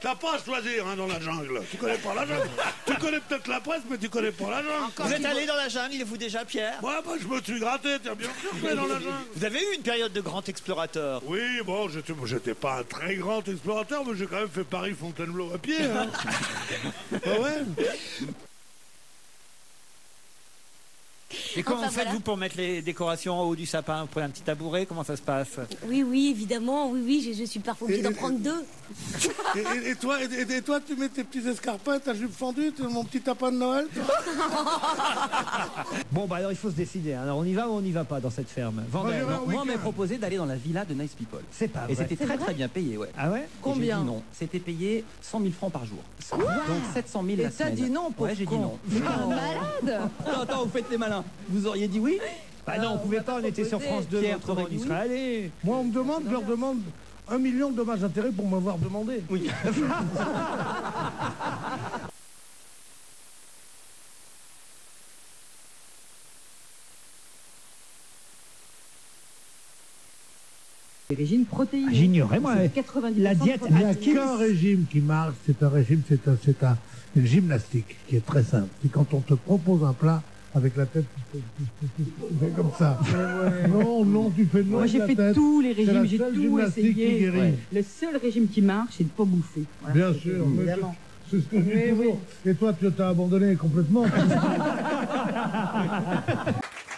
T'as pas à choisir dans la jungle. Tu connais pas la jungle. Tu connais peut-être la presse, mais tu connais pas la jungle. Vous êtes allé dans la jungle, vous déjà, Pierre? Ouais, je me suis gratté, tiens, bien sûr, je vais dans la jungle. Vous avez eu une période de grand explorateur? Oui, bon, j'étais pas un très grand explorateur, mais j'ai quand même fait Paris-Fontainebleau à pied. Hein. Ah ouais. Et comment Enfin, faites-vous voilà. pour mettre les décorations en haut du sapin? Vous prenez un petit tabouret? Comment ça se passe? Oui, évidemment, je suis parfois obligée d'en prendre deux. Et toi, tu mets tes petits escarpins, ta jupe fendue, mon petit tapin de Noël. Bon, bah alors il faut se décider. Alors on y va ou on n'y va pas dans cette ferme? Vendel. Moi, on m'a proposé d'aller dans la villa de Nice People. C'est pas Et vrai. c'était très très bien payé, ouais. Ah ouais? Et Combien? j'ai dit non. C'était payé 100 000 francs par jour. Donc 700 000 Et la t'as semaine. dit non, pauvre Ouais, j'ai dit con. non. Mais t'es un malade. Attends, vous faites les malins. Vous auriez dit oui? Bah non, on pouvait pas, on était sur France 2, Pierre, autrement t'aurais il dit serait allé. Moi, on me demande, je leur demande 1 million de dommages intérêts pour m'avoir demandé. Oui. Des régimes protéinés. J'ignorais, moi. C'est 90% La diète de Il n'y a protéines. qu'un régime qui marche, c'est un régime, une gymnastique qui est très simple. C'est quand on te propose un plat avec la tête, tu fais comme ça. Non, tu fais non. Moi j'ai la fait tête. tous les C'est la régimes, j'ai seule tout gymnastique qui essayé. guérit. Ouais. Le seul régime qui marche, c'est de pas bouffer. Voilà. Bien sûr, mais Évidemment. c'est ce que je dis toujours. Et toi, tu t'as abandonné complètement.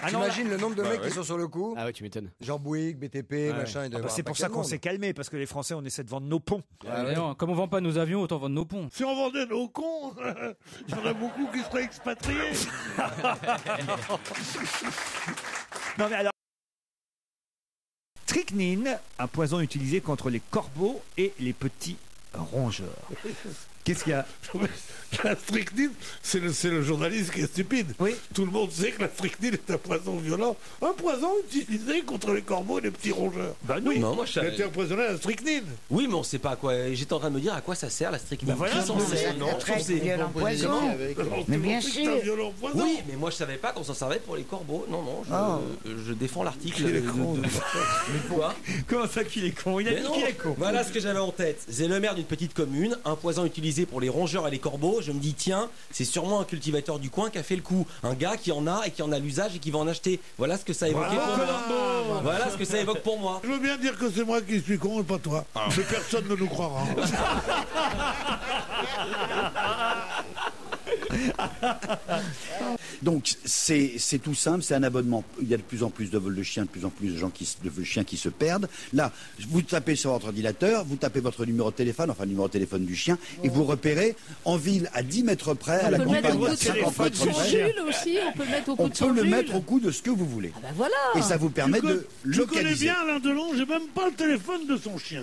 T'imagines le nombre de mecs qui sont sur le coup? Ah ouais, tu m'étonnes. Genre Bouygues, BTP, machin. il doit y avoir C'est un pour paquet ça de qu'on monde. s'est calmé, parce que les Français, on essaie de vendre nos ponts. Non, comme on vend pas nos avions, autant vendre nos ponts. Si on vendait nos cons, il y en a beaucoup qui seraient expatriés. Non mais alors... Strychnine, un poison utilisé contre les corbeaux et les petits rongeurs. Qu'est-ce qu'il y a? La strychnine, c'est le journaliste qui est stupide. Oui. Tout le monde sait que la strychnine est un poison violent. Un poison utilisé contre les corbeaux et les petits rongeurs. Bah oui. Non, moi je Il a savais. été empoisonné à la strychnine. Oui, mais on sait pas à quoi. J'étais en train de me dire à quoi ça sert la strychnine. Bah voilà, Qui s'en c'est sert un très C'est- violent poison. Mais bien sûr. Oui, mais moi je savais pas qu'on s'en servait pour les corbeaux. Non, non, je défends l'article. Il est con. Mais quoi? Comment ça qu'il est con? Il a Mais dit non, qu'il est con. Voilà ce que j'avais en tête. C'est le maire d'une petite commune, un poison utilisé pour les rongeurs et les corbeaux. Je me dis, tiens, c'est sûrement un cultivateur du coin qui a fait le coup. Un gars qui en a et qui en a l'usage et qui va en acheter. Voilà ce que ça évoquait pour moi. Voilà ce que ça évoque pour moi. Je veux bien dire que c'est moi qui suis con et pas toi. Mais personne ne nous croira. Donc c'est tout simple, c'est un abonnement. Il y a de plus en plus de vols de chiens, de plus en plus de chiens qui se perdent. Là, vous tapez sur votre ordinateur, vous tapez votre numéro de téléphone, enfin le numéro de téléphone du chien, et vous repérez en ville à 10 mètres près, à la campagne à 50 mètres Son près. Jules aussi, on peut le mettre au coup On de son peut le Jules. mettre au coup de ce que vous voulez. Ah ben voilà. Et ça vous permet de Je connais localiser. bien Alain Delon, j'ai même pas le téléphone de son chien.